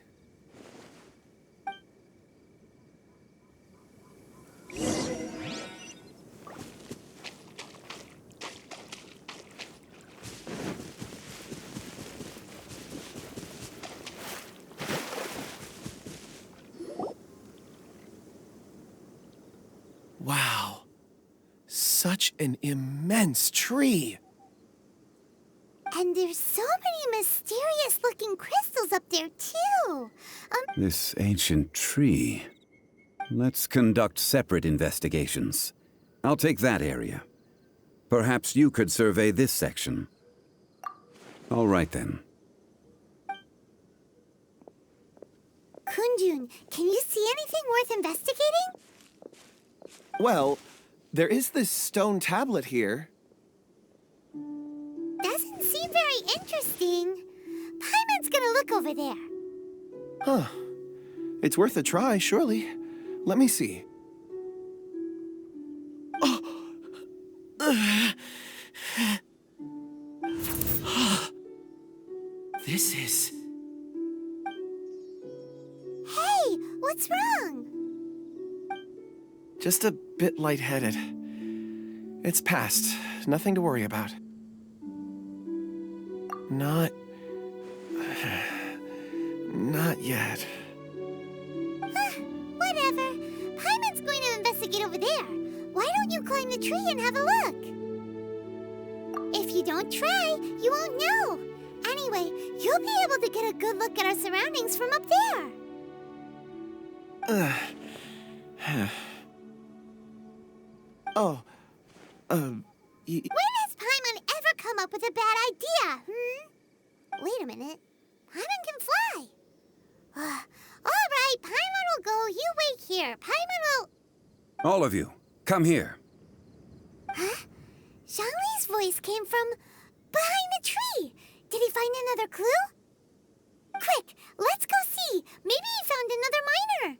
Wow. Such an immense tree. And there's so many mysterious-looking crystals up there, too. This ancient tree. Let's conduct separate investigations. I'll take that area. Perhaps you could survey this section. All right, then. Kunjun, can you see anything worth investigating? Well, there is this stone tablet here. Doesn't seem very interesting. Paimon's gonna look over there. Huh. It's worth a try, surely. Let me see. This is... Hey, what's wrong? just a bit lightheaded. It's past. Nothing to worry about. Not yet. Whatever. Paimon's going to investigate over there. Why don't you climb the tree and have a look? If you don't try, you won't know. Anyway, you'll be able to get a good look at our surroundings from up there. When has Paimon ever come up with a bad idea, Wait a minute. Paimon can fly. All right, Paimon will go. You wait here. Paimon will... All of you, come here. Huh? Zhongli's voice came from behind the tree. Did he find another clue? Quick, let's go see. Maybe he found another miner.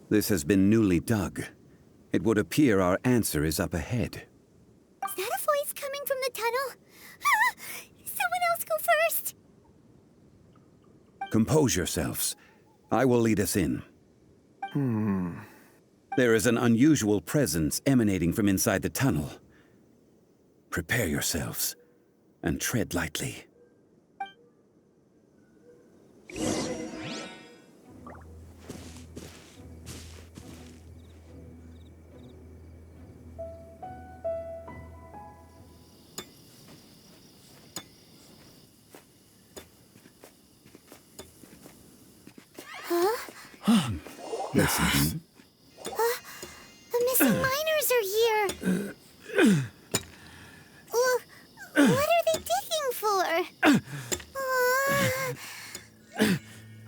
This has been newly dug. It would appear our answer is up ahead. Is that a voice coming from the tunnel? Someone else go first. Compose yourselves. I will lead us in. There is an unusual presence emanating from inside the tunnel. Prepare yourselves and tread lightly. Listen. The missing miners are here. What are they digging for?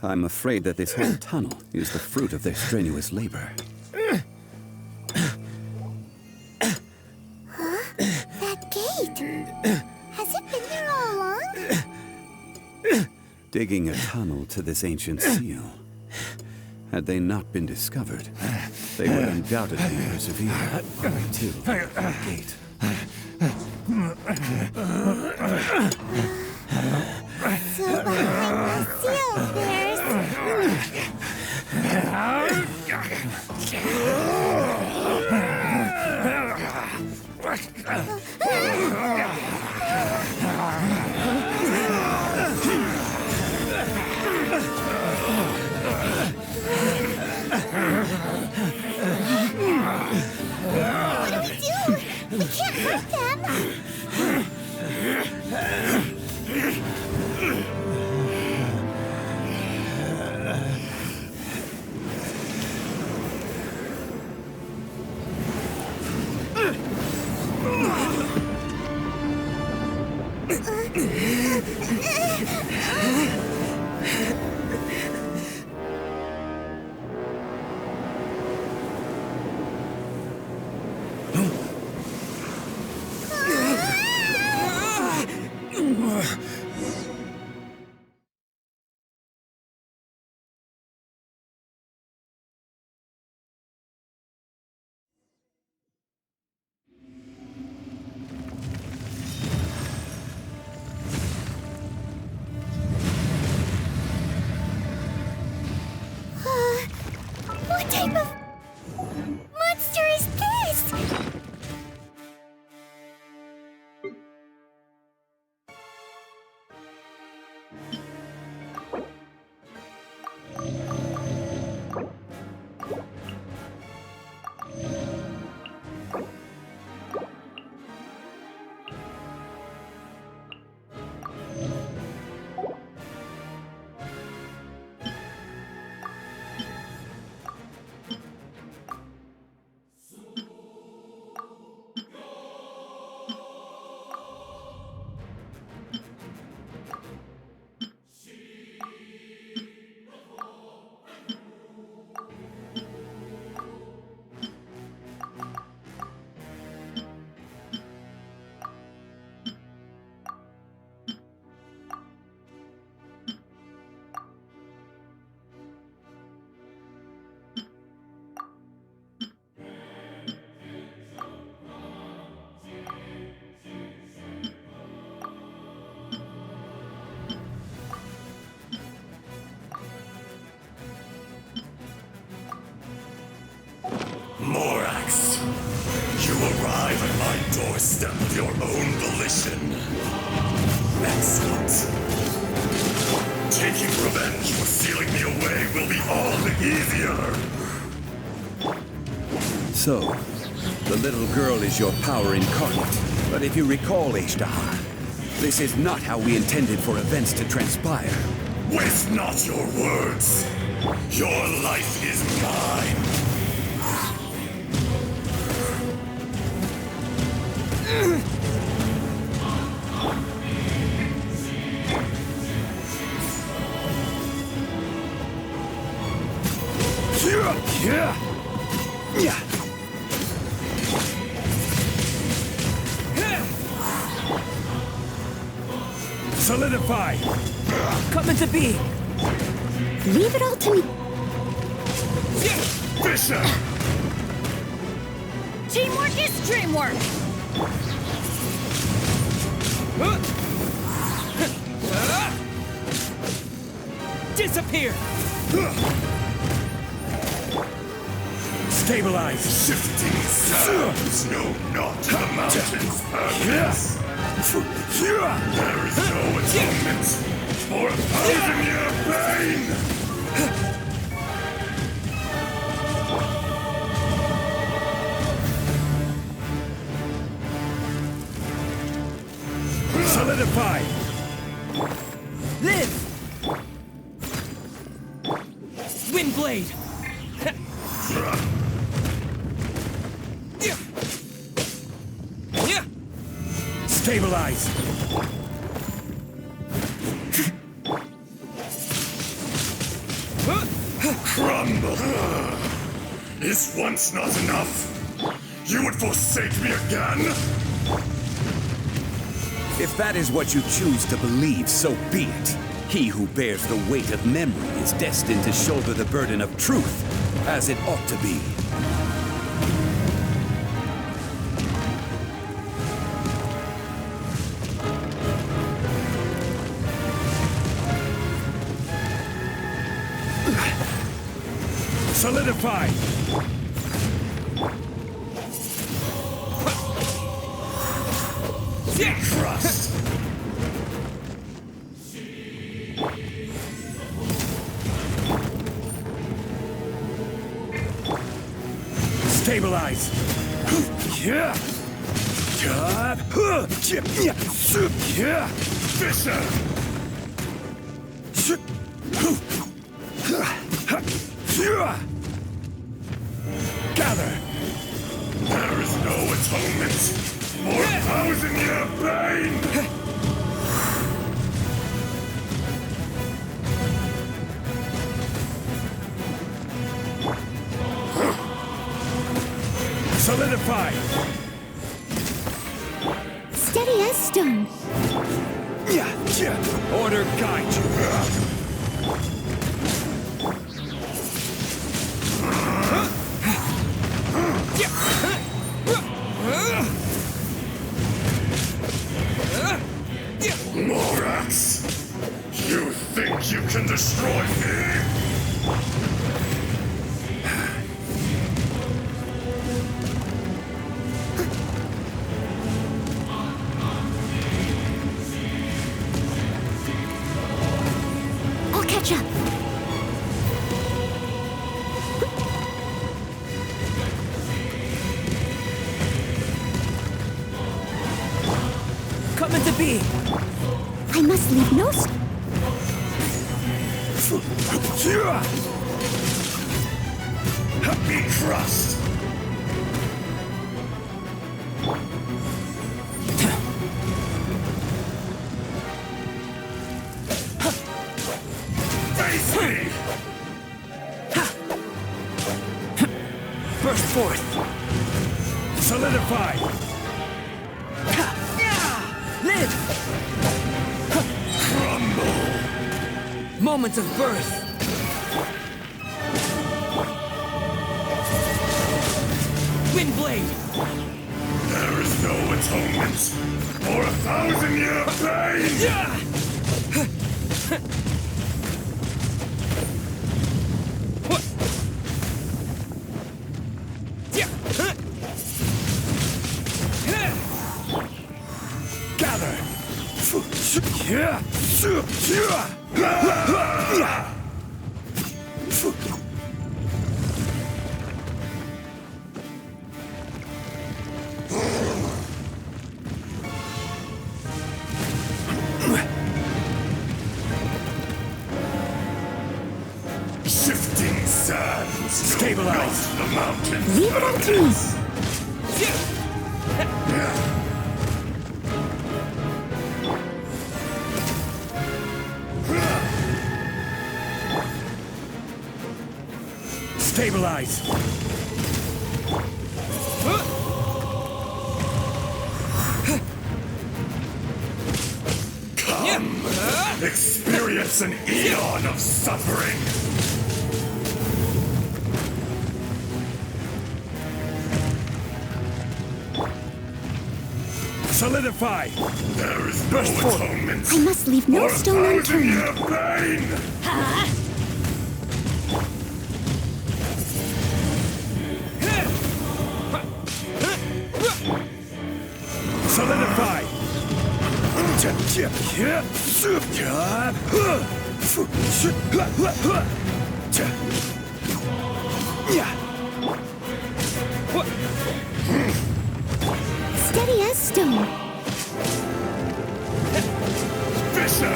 I'm afraid that this whole tunnel is the fruit of their strenuous labor. That gate. Has it been there all along? Digging a tunnel to this ancient seal. Had they not been discovered, they would undoubtedly persevere until the gate. So behind the seal, there's... What do we do? We can't hurt them. arrive at my doorstep of your own volition. Excellent. Taking revenge for sealing me away will be all the easier. So, the little girl is your power incarnate. But if you recall, Ashdahar, this is not how we intended for events to transpire. Waste not your words. Your life is mine. Solidify! Come into being! Leave it all to me. Fisher! Teamwork is dreamwork! Disappear! Stabilize! Shifting sands know not the mountain's purpose. There is no atonement for 1,000-year pain! Solidify! Live! Windblade! Stabilize! Crumble! Is once not enough? You would forsake me again? If that is what you choose to believe, so be it. He who bears the weight of memory is destined to shoulder the burden of truth, as it ought to be. Solidify! Trust! Stabilize! Fisher! Gather! There is no atonement for 1,000-year pain! Solidify! Steady as stone. Order guide you. Morax! You think you can destroy me? I'll catch up. Come into being! I must leave no Be crushed! Face me! Burst forth! Solidify! Live! Crumble! Moments of birth! Windblade! There is no atonement for 1,000-year pain! Shifting sands. Stabilize. The mountains. Leave it up to me. Stabilize. Come, experience an eon of suffering. Solidify. There is no atonement. I must leave no for stone hiding unturned. your pain. Solidify. Steady as stone. Fisher!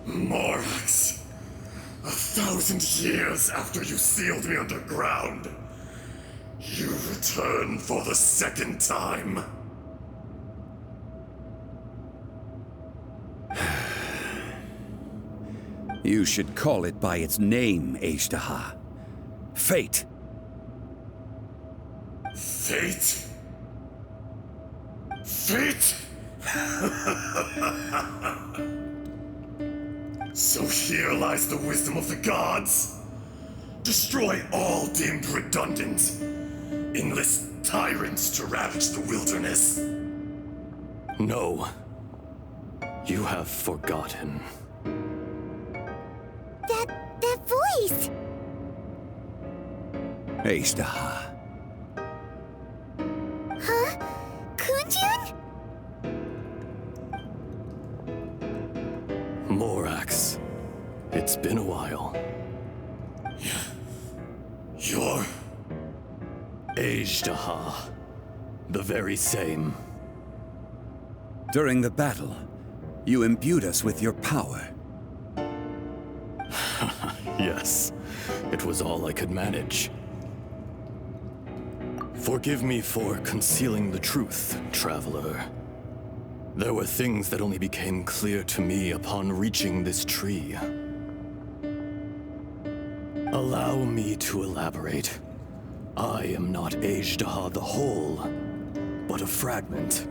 Morax, 1,000 years after you sealed me underground, you return for the second time. You should call it by its name, Ajdaha. Fate. Fate? Fate? So here lies the wisdom of the gods. Destroy all deemed redundant. Enlist tyrants to ravage the wilderness. No. You have forgotten. That voice! Ajdaha. Huh? Kunjun? Morax. It's been a while. You're... Ajdaha. The very same. During the battle, you imbued us with your power. Yes. It was all I could manage. Forgive me for concealing the truth, traveler. There were things that only became clear to me upon reaching this tree. Allow me to elaborate. I am not Ajdaha the whole, but a fragment.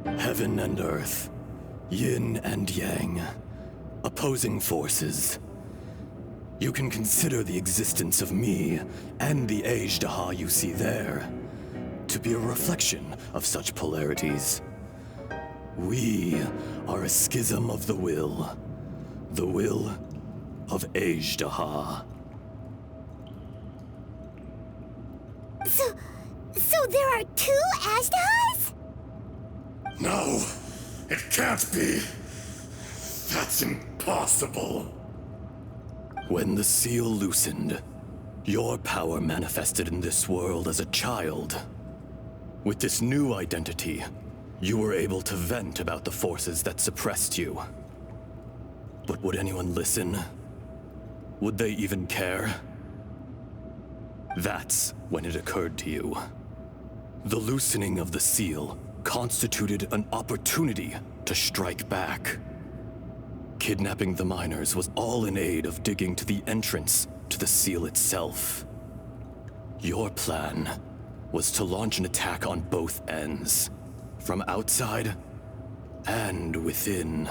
Heaven and earth, yin and yang, opposing forces. You can consider the existence of me and the Ajdaha you see there to be a reflection of such polarities. We are a schism of the will of Ajdaha. So there are two Ajdahas? No, it can't be. That's impossible. When the seal loosened, your power manifested in this world as a child. With this new identity, you were able to vent about the forces that suppressed you. But would anyone listen? Would they even care? That's when it occurred to you. The loosening of the seal constituted an opportunity to strike back. Kidnapping the miners was all in aid of digging to the entrance to the seal itself. Your plan was to launch an attack on both ends, from outside and within,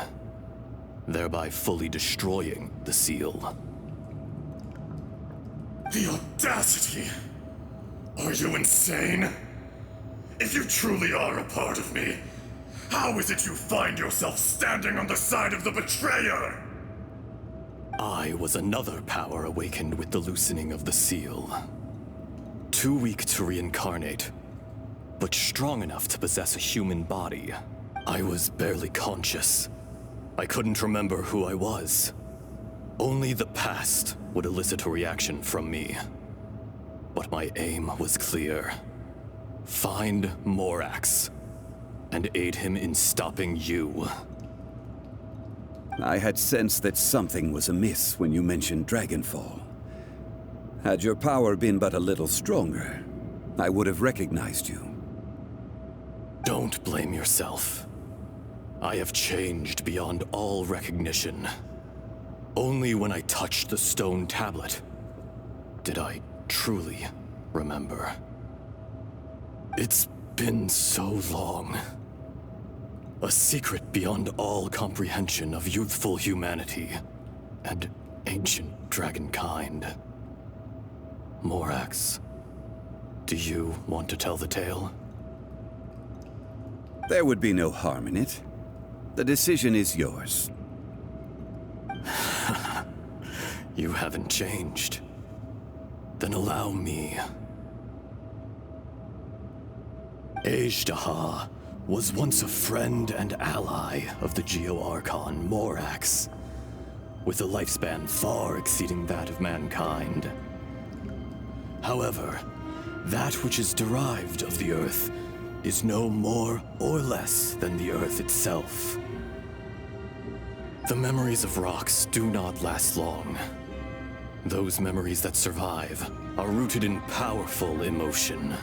thereby fully destroying the seal. The audacity! Are you insane? If you truly are a part of me, how is it you find yourself standing on the side of the betrayer? I was another power awakened with the loosening of the seal. Too weak to reincarnate, but strong enough to possess a human body. I was barely conscious. I couldn't remember who I was. Only the past would elicit a reaction from me. But my aim was clear. Find Morax, and aid him in stopping you. I had sensed that something was amiss when you mentioned Dragonfall. Had your power been but a little stronger, I would have recognized you. Don't blame yourself. I have changed beyond all recognition. Only when I touched the stone tablet did I truly remember. It's been so long. A secret beyond all comprehension of youthful humanity and ancient dragonkind. Morax, do you want to tell the tale? There would be no harm in it. The decision is yours. You haven't changed. Then allow me. Ajdaha was once a friend and ally of the Geo-Archon Morax, with a lifespan far exceeding that of mankind. However, that which is derived of the Earth is no more or less than the Earth itself. The memories of rocks do not last long. Those memories that survive are rooted in powerful emotion.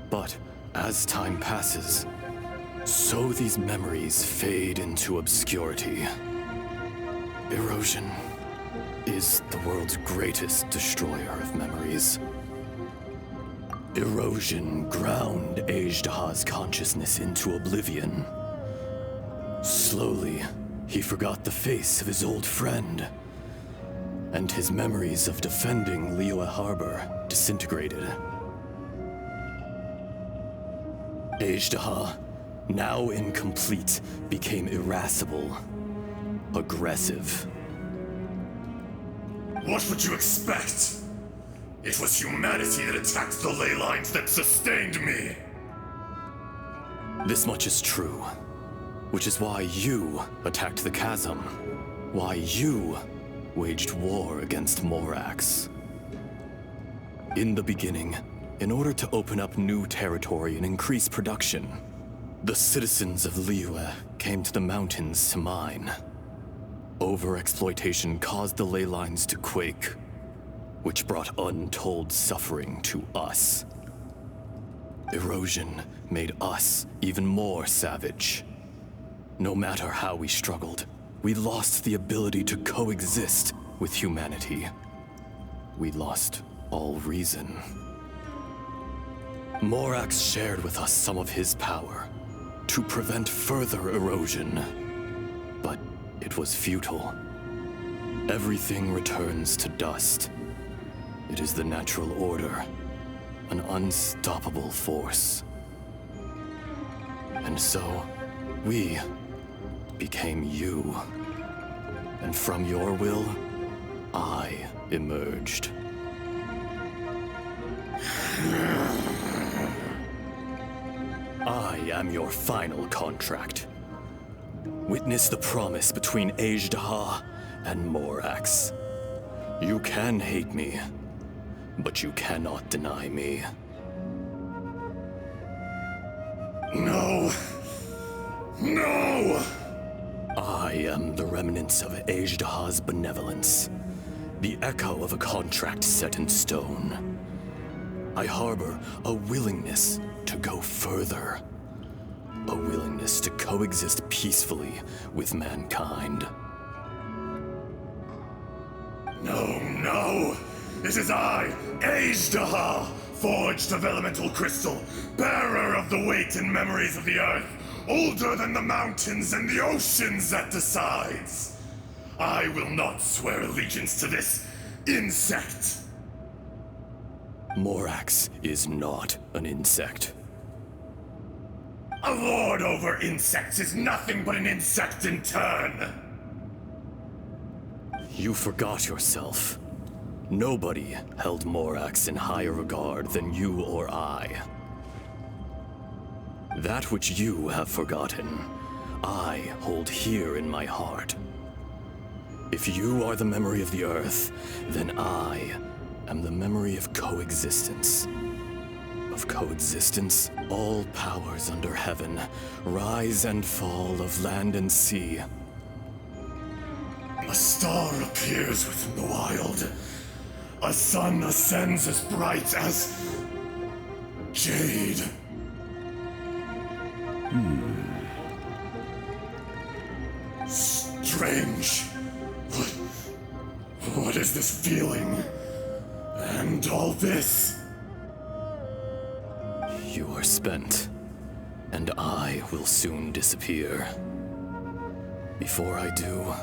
But as time passes, so these memories fade into obscurity. Erosion is the world's greatest destroyer of memories. Erosion ground Ajdaha's consciousness into oblivion. Slowly, he forgot the face of his old friend, and his memories of defending Liyue Harbor disintegrated. Ajdaha, now incomplete, became irascible, aggressive. What would you expect? It was humanity that attacked the ley lines that sustained me. This much is true, which is why you attacked the chasm, why you waged war against Morax. In the beginning, in order to open up new territory and increase production, the citizens of Liyue came to the mountains to mine. Overexploitation caused the ley lines to quake, which brought untold suffering to us. Erosion made us even more savage. No matter how we struggled, we lost the ability to coexist with humanity. We lost all reason. Morax shared with us some of his power to prevent further erosion, but it was futile. Everything returns to dust. It is the natural order, an unstoppable force. And so, we became you. And from your will, I emerged. I am your final contract. Witness the promise between Ajdaha and Morax. You can hate me, but you cannot deny me. No! No! I am the remnants of Ajdaha's benevolence, the echo of a contract set in stone. I harbor a willingness to go further, a willingness to coexist peacefully with mankind. No, no! This is I, Ajdaha, forged of elemental crystal, bearer of the weight and memories of the earth, older than the mountains and the oceans that decides. I will not swear allegiance to this insect. Morax is not an insect. A lord over insects is nothing but an insect in turn. You forgot yourself. Nobody held Morax in higher regard than you or I. That which you have forgotten, I hold here in my heart. If you are the memory of the Earth, then I am the memory of coexistence. Of coexistence, all powers under heaven rise and fall of land and sea. A star appears within the wild. A sun ascends as bright as jade. Strange. What is this feeling? And all this? You are spent, and I will soon disappear. Before I do,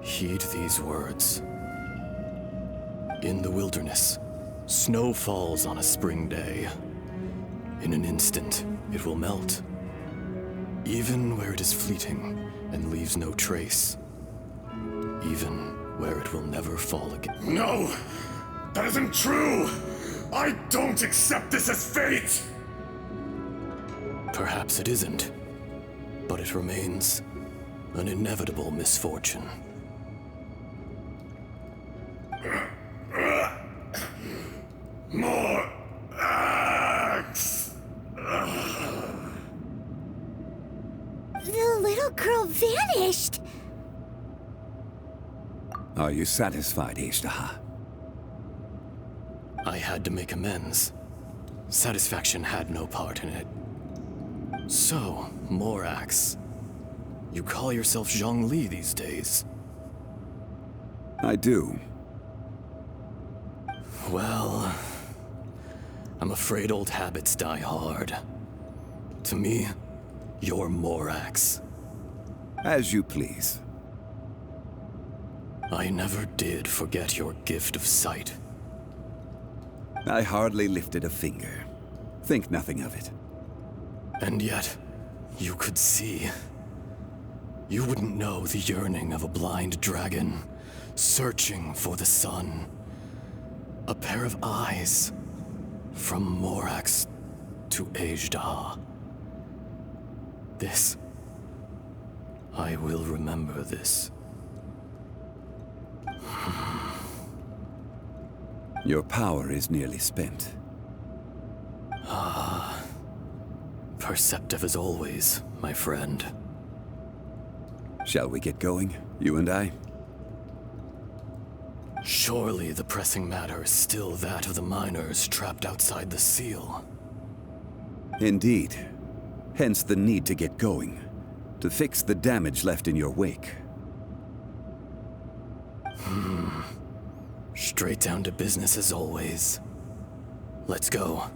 heed these words. In the wilderness, snow falls on a spring day. In an instant, it will melt. Even where it is fleeting and leaves no trace. Even where it will never fall again. No! That isn't true! I don't accept this as fate! Perhaps it isn't, but it remains an inevitable misfortune. More axe! The little girl vanished! Are you satisfied, Ishtaha? I had to make amends. Satisfaction had no part in it. So, Morax, you call yourself Zhongli these days? I do. Well, I'm afraid old habits die hard. To me, you're Morax. As you please. I never did forget your gift of sight. I hardly lifted a finger. Think nothing of it. And yet, you could see. You wouldn't know the yearning of a blind dragon, searching for the sun. A pair of eyes, from Morax to Ajda. This, I will remember this. Your power is nearly spent. Ah, perceptive as always, my friend. Shall we get going, you and I? Surely the pressing matter is still that of the miners trapped outside the seal. Indeed. Hence the need to get going, to fix the damage left in your wake. Straight down to business as always. Let's go.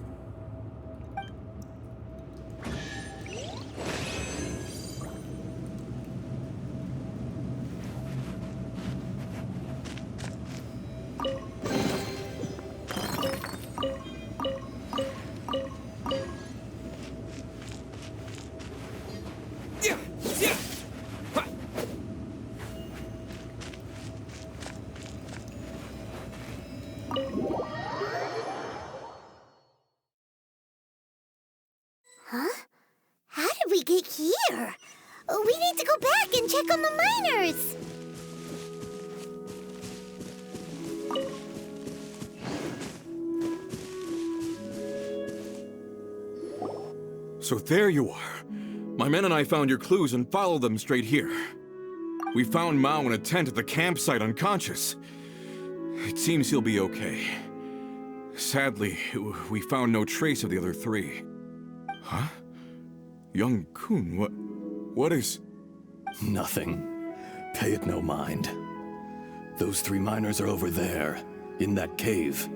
Huh? How did we get here? We need to go back and check on the miners! So there you are. My men and I found your clues and followed them straight here. We found Mao in a tent at the campsite unconscious. It seems he'll be okay. Sadly, we found no trace of the other three. Huh? Young Kun, what is... Nothing. Pay it no mind. Those three miners are over there, in that cave.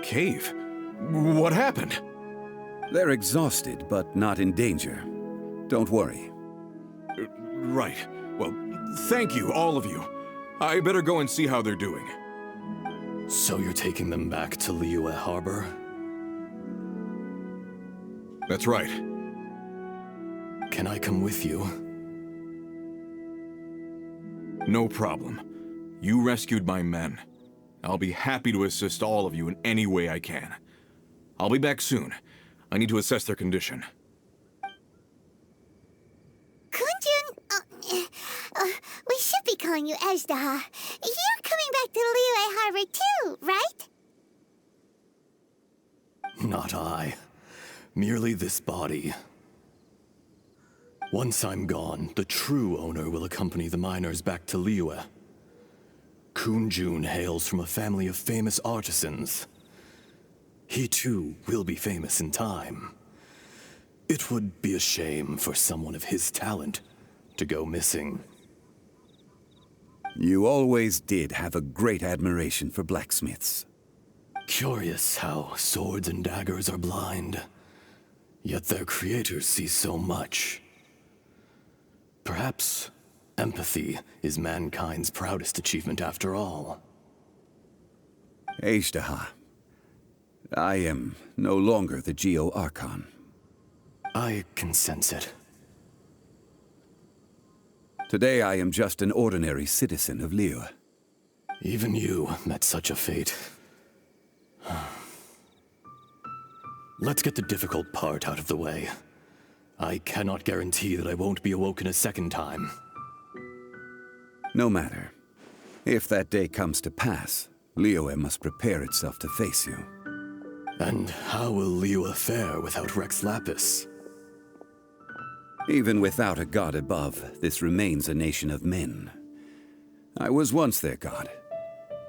Cave? What happened? They're exhausted, but not in danger. Don't worry. Right. Well, thank you, all of you. I better go and see how they're doing. So you're taking them back to Liyue Harbor? That's right. Can I come with you? No problem. You rescued my men. I'll be happy to assist all of you in any way I can. I'll be back soon. I need to assess their condition. Kunjun, we should be calling you Ezdaha. You're coming back to Liyue Harbor too, right? Not I. Merely this body. Once I'm gone, the true owner will accompany the miners back to Liyue. Kunjun hails from a family of famous artisans. He too will be famous in time. It would be a shame for someone of his talent to go missing. You always did have a great admiration for blacksmiths. Curious how swords and daggers are blind, yet their creators see so much. Perhaps empathy is mankind's proudest achievement after all. Ezdaha, I am no longer the Geo Archon. I can sense it. Today I am just an ordinary citizen of Liyue. Even you met such a fate. Let's get the difficult part out of the way. I cannot guarantee that I won't be awoken a second time. No matter. If that day comes to pass, Liyue must prepare itself to face you. And how will Liyue fare without Rex Lapis? Even without a god above, this remains a nation of men. I was once their god.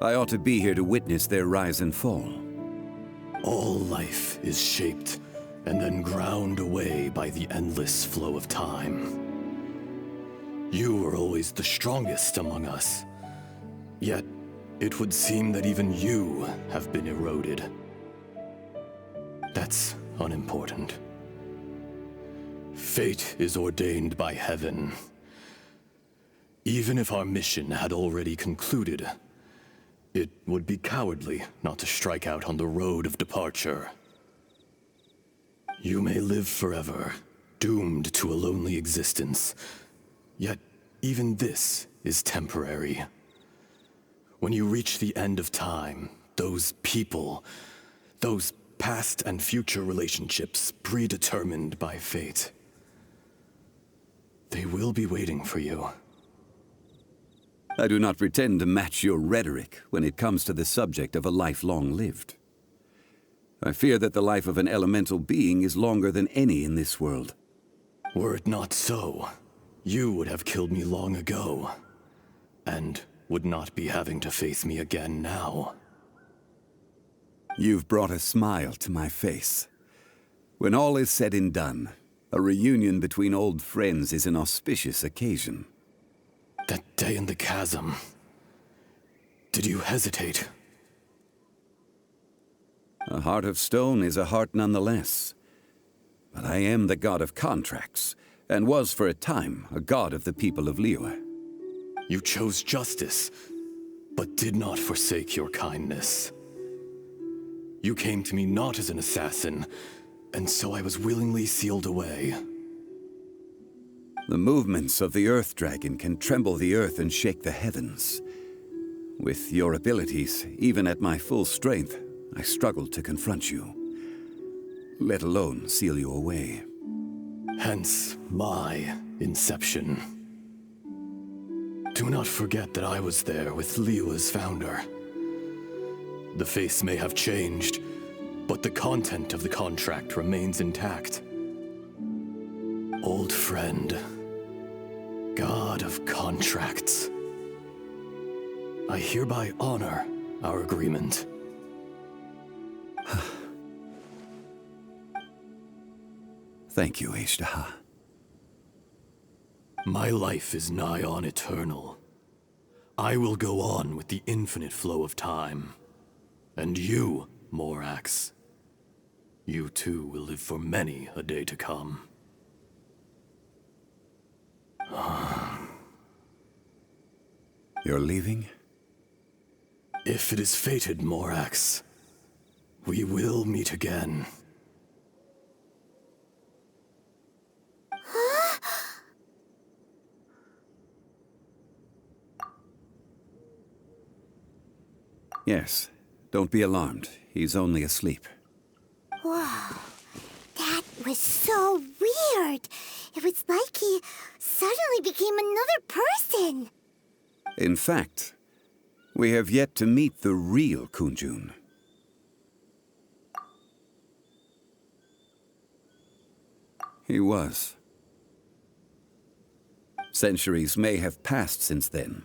I ought to be here to witness their rise and fall. All life is shaped and then ground away by the endless flow of time. You were always the strongest among us. Yet, it would seem that even you have been eroded. That's unimportant. Fate is ordained by heaven. Even if our mission had already concluded, it would be cowardly not to strike out on the road of departure. You may live forever, doomed to a lonely existence. Yet, even this is temporary. When you reach the end of time, those people, those past and future relationships predetermined by fate, they will be waiting for you. I do not pretend to match your rhetoric when it comes to the subject of a life long lived. I fear that the life of an elemental being is longer than any in this world. Were it not so, you would have killed me long ago, and would not be having to face me again now. You've brought a smile to my face. When all is said and done, a reunion between old friends is an auspicious occasion. That day in the chasm, did you hesitate? A heart of stone is a heart nonetheless. But I am the god of contracts, and was for a time a god of the people of Liyue. You chose justice, but did not forsake your kindness. You came to me not as an assassin, and so I was willingly sealed away. The movements of the Earth Dragon can tremble the earth and shake the heavens. With your abilities, even at my full strength, I struggled to confront you, let alone seal you away. Hence my inception. Do not forget that I was there with Liyue's founder. The face may have changed, but the content of the contract remains intact. Old friend, god of contracts, I hereby honor our agreement. Thank you, Ezdaha. My life is nigh on eternal. I will go on with the infinite flow of time. And you, Morax, you too will live for many a day to come. You're leaving? If it is fated, Morax, we will meet again. Yes. Don't be alarmed. He's only asleep. Whoa. That was so weird. It was like he suddenly became another person. In fact, we have yet to meet the real Kunjun. He was. Centuries may have passed since then,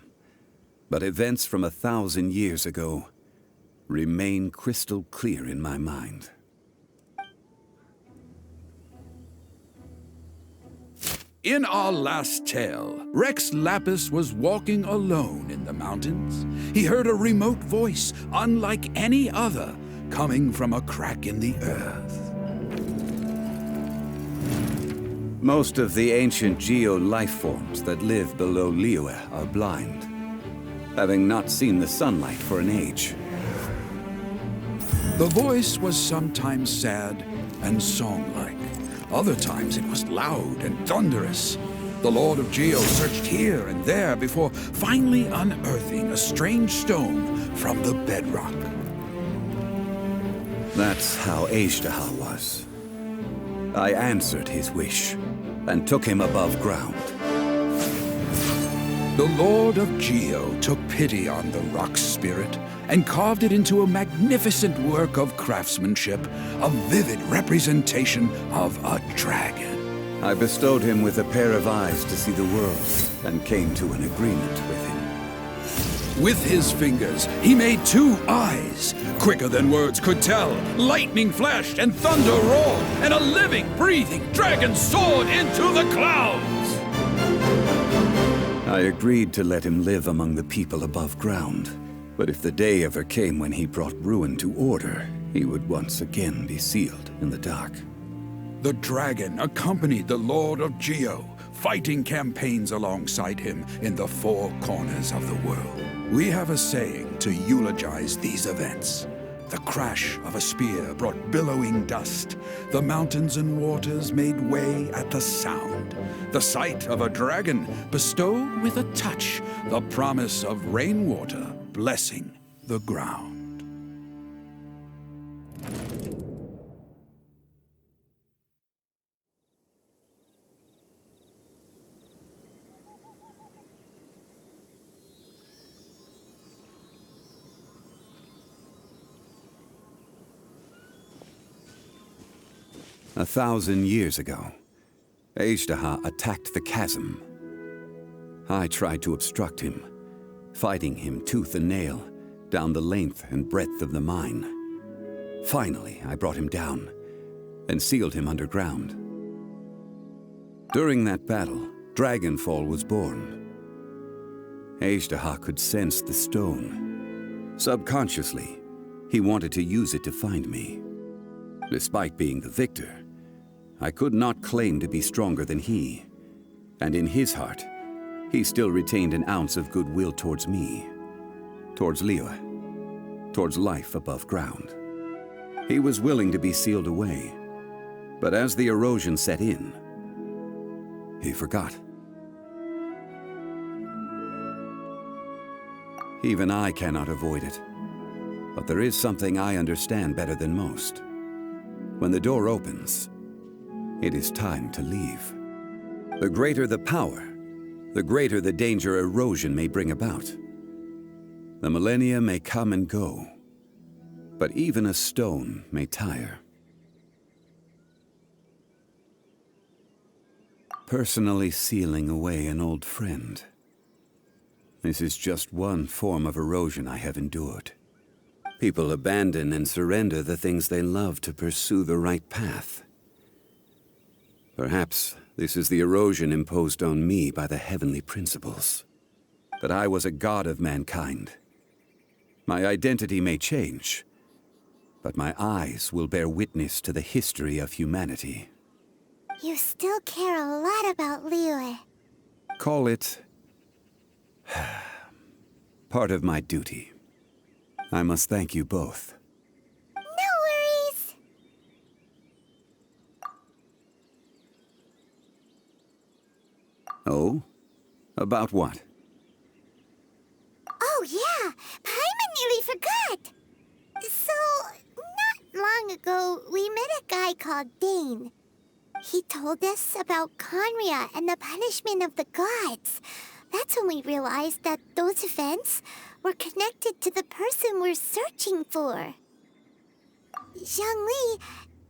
but events from 1,000 years ago remain crystal clear in my mind. In our last tale, Rex Lapis was walking alone in the mountains. He heard a remote voice, unlike any other, coming from a crack in the earth. Most of the ancient geo-life forms that live below Liyue are blind, having not seen the sunlight for an age. The voice was sometimes sad and song-like. Other times it was loud and thunderous. The Lord of Geo searched here and there before finally unearthing a strange stone from the bedrock. That's how Azhdaha was. I answered his wish and took him above ground. The Lord of Geo took pity on the rock spirit and carved it into a magnificent work of craftsmanship, a vivid representation of a dragon. I bestowed him with a pair of eyes to see the world and came to an agreement with him. With his fingers, he made 2 eyes. Quicker than words could tell, lightning flashed and thunder roared, and a living, breathing dragon soared into the clouds. I agreed to let him live among the people above ground. But if the day ever came when he brought ruin to order, he would once again be sealed in the dark. The dragon accompanied the Lord of Geo, fighting campaigns alongside him in the 4 corners of the world. We have a saying to eulogize these events. The crash of a spear brought billowing dust. The mountains and waters made way at the sound. The sight of a dragon bestowed with a touch the promise of rainwater blessing the ground. A 1,000 years ago, Azhdaha attacked the chasm. I tried to obstruct him, fighting him tooth and nail down the length and breadth of the mine. Finally, I brought him down and sealed him underground. During that battle, Dragonfall was born. Azhdaha could sense the stone. Subconsciously, he wanted to use it to find me. Despite being the victor, I could not claim to be stronger than he, and in his heart, he still retained an ounce of goodwill towards me, towards Liyue, towards life above ground. He was willing to be sealed away, but as the erosion set in, he forgot. Even I cannot avoid it, but there is something I understand better than most. When the door opens, it is time to leave. The greater the power, the greater the danger erosion may bring about. The millennia may come and go, but even a stone may tire. Personally sealing away an old friend. This is just one form of erosion I have endured. People abandon and surrender the things they love to pursue the right path. Perhaps this is the erosion imposed on me by the heavenly principles. That I was a god of mankind. My identity may change, but my eyes will bear witness to the history of humanity. You still care a lot about Liyue. Call it part of my duty. I must thank you both. No worries! Oh? About what? Oh yeah, Paimon nearly forgot! ago, we met a guy called Dane. He told us about Conria and the punishment of the gods. That's when we realized that those events were connected to the person we're searching for. Zhongli,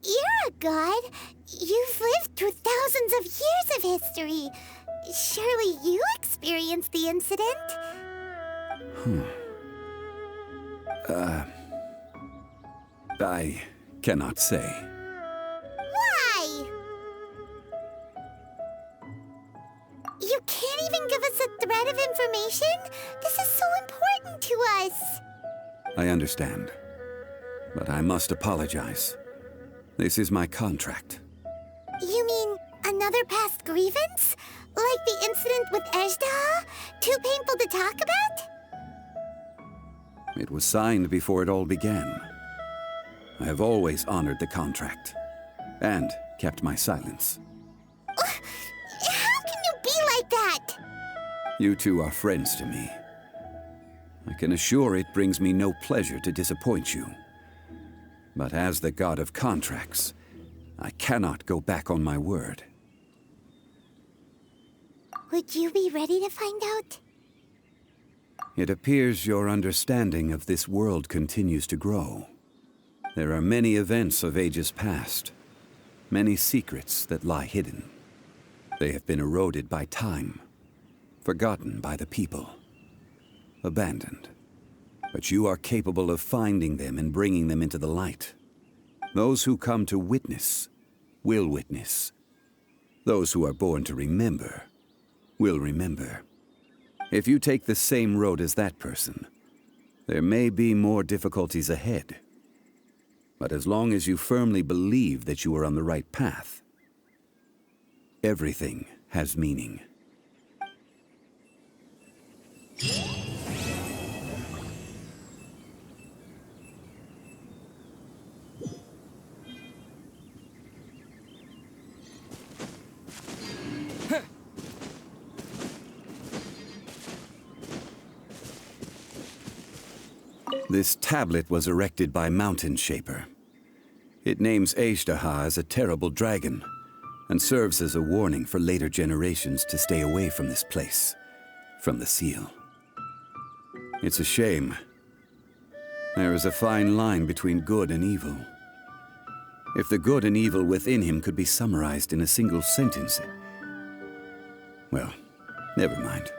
you're a god. You've lived through thousands of years of history. Surely you experienced the incident? I cannot say. Why? You can't even give us a thread of information? This is so important to us. I understand. But I must apologize. This is my contract. You mean another past grievance? Like the incident with Ejda? Too painful to talk about? It was signed before it all began. I have always honored the contract. And kept my silence. How can you be like that? You two are friends to me. I can assure it brings me no pleasure to disappoint you. But as the god of contracts, I cannot go back on my word. Would you be ready to find out? It appears your understanding of this world continues to grow. There are many events of ages past, many secrets that lie hidden. They have been eroded by time, forgotten by the people, abandoned. But you are capable of finding them and bringing them into the light. Those who come to witness will witness. Those who are born to remember will remember. If you take the same road as that person, there may be more difficulties ahead. But as long as you firmly believe that you are on the right path, everything has meaning. This tablet was erected by Mountain Shaper. It names Ejdaha as a terrible dragon, and serves as a warning for later generations to stay away from this place, from the seal. It's a shame. There is a fine line between good and evil. If the good and evil within him could be summarized in a single sentence... Well, never mind.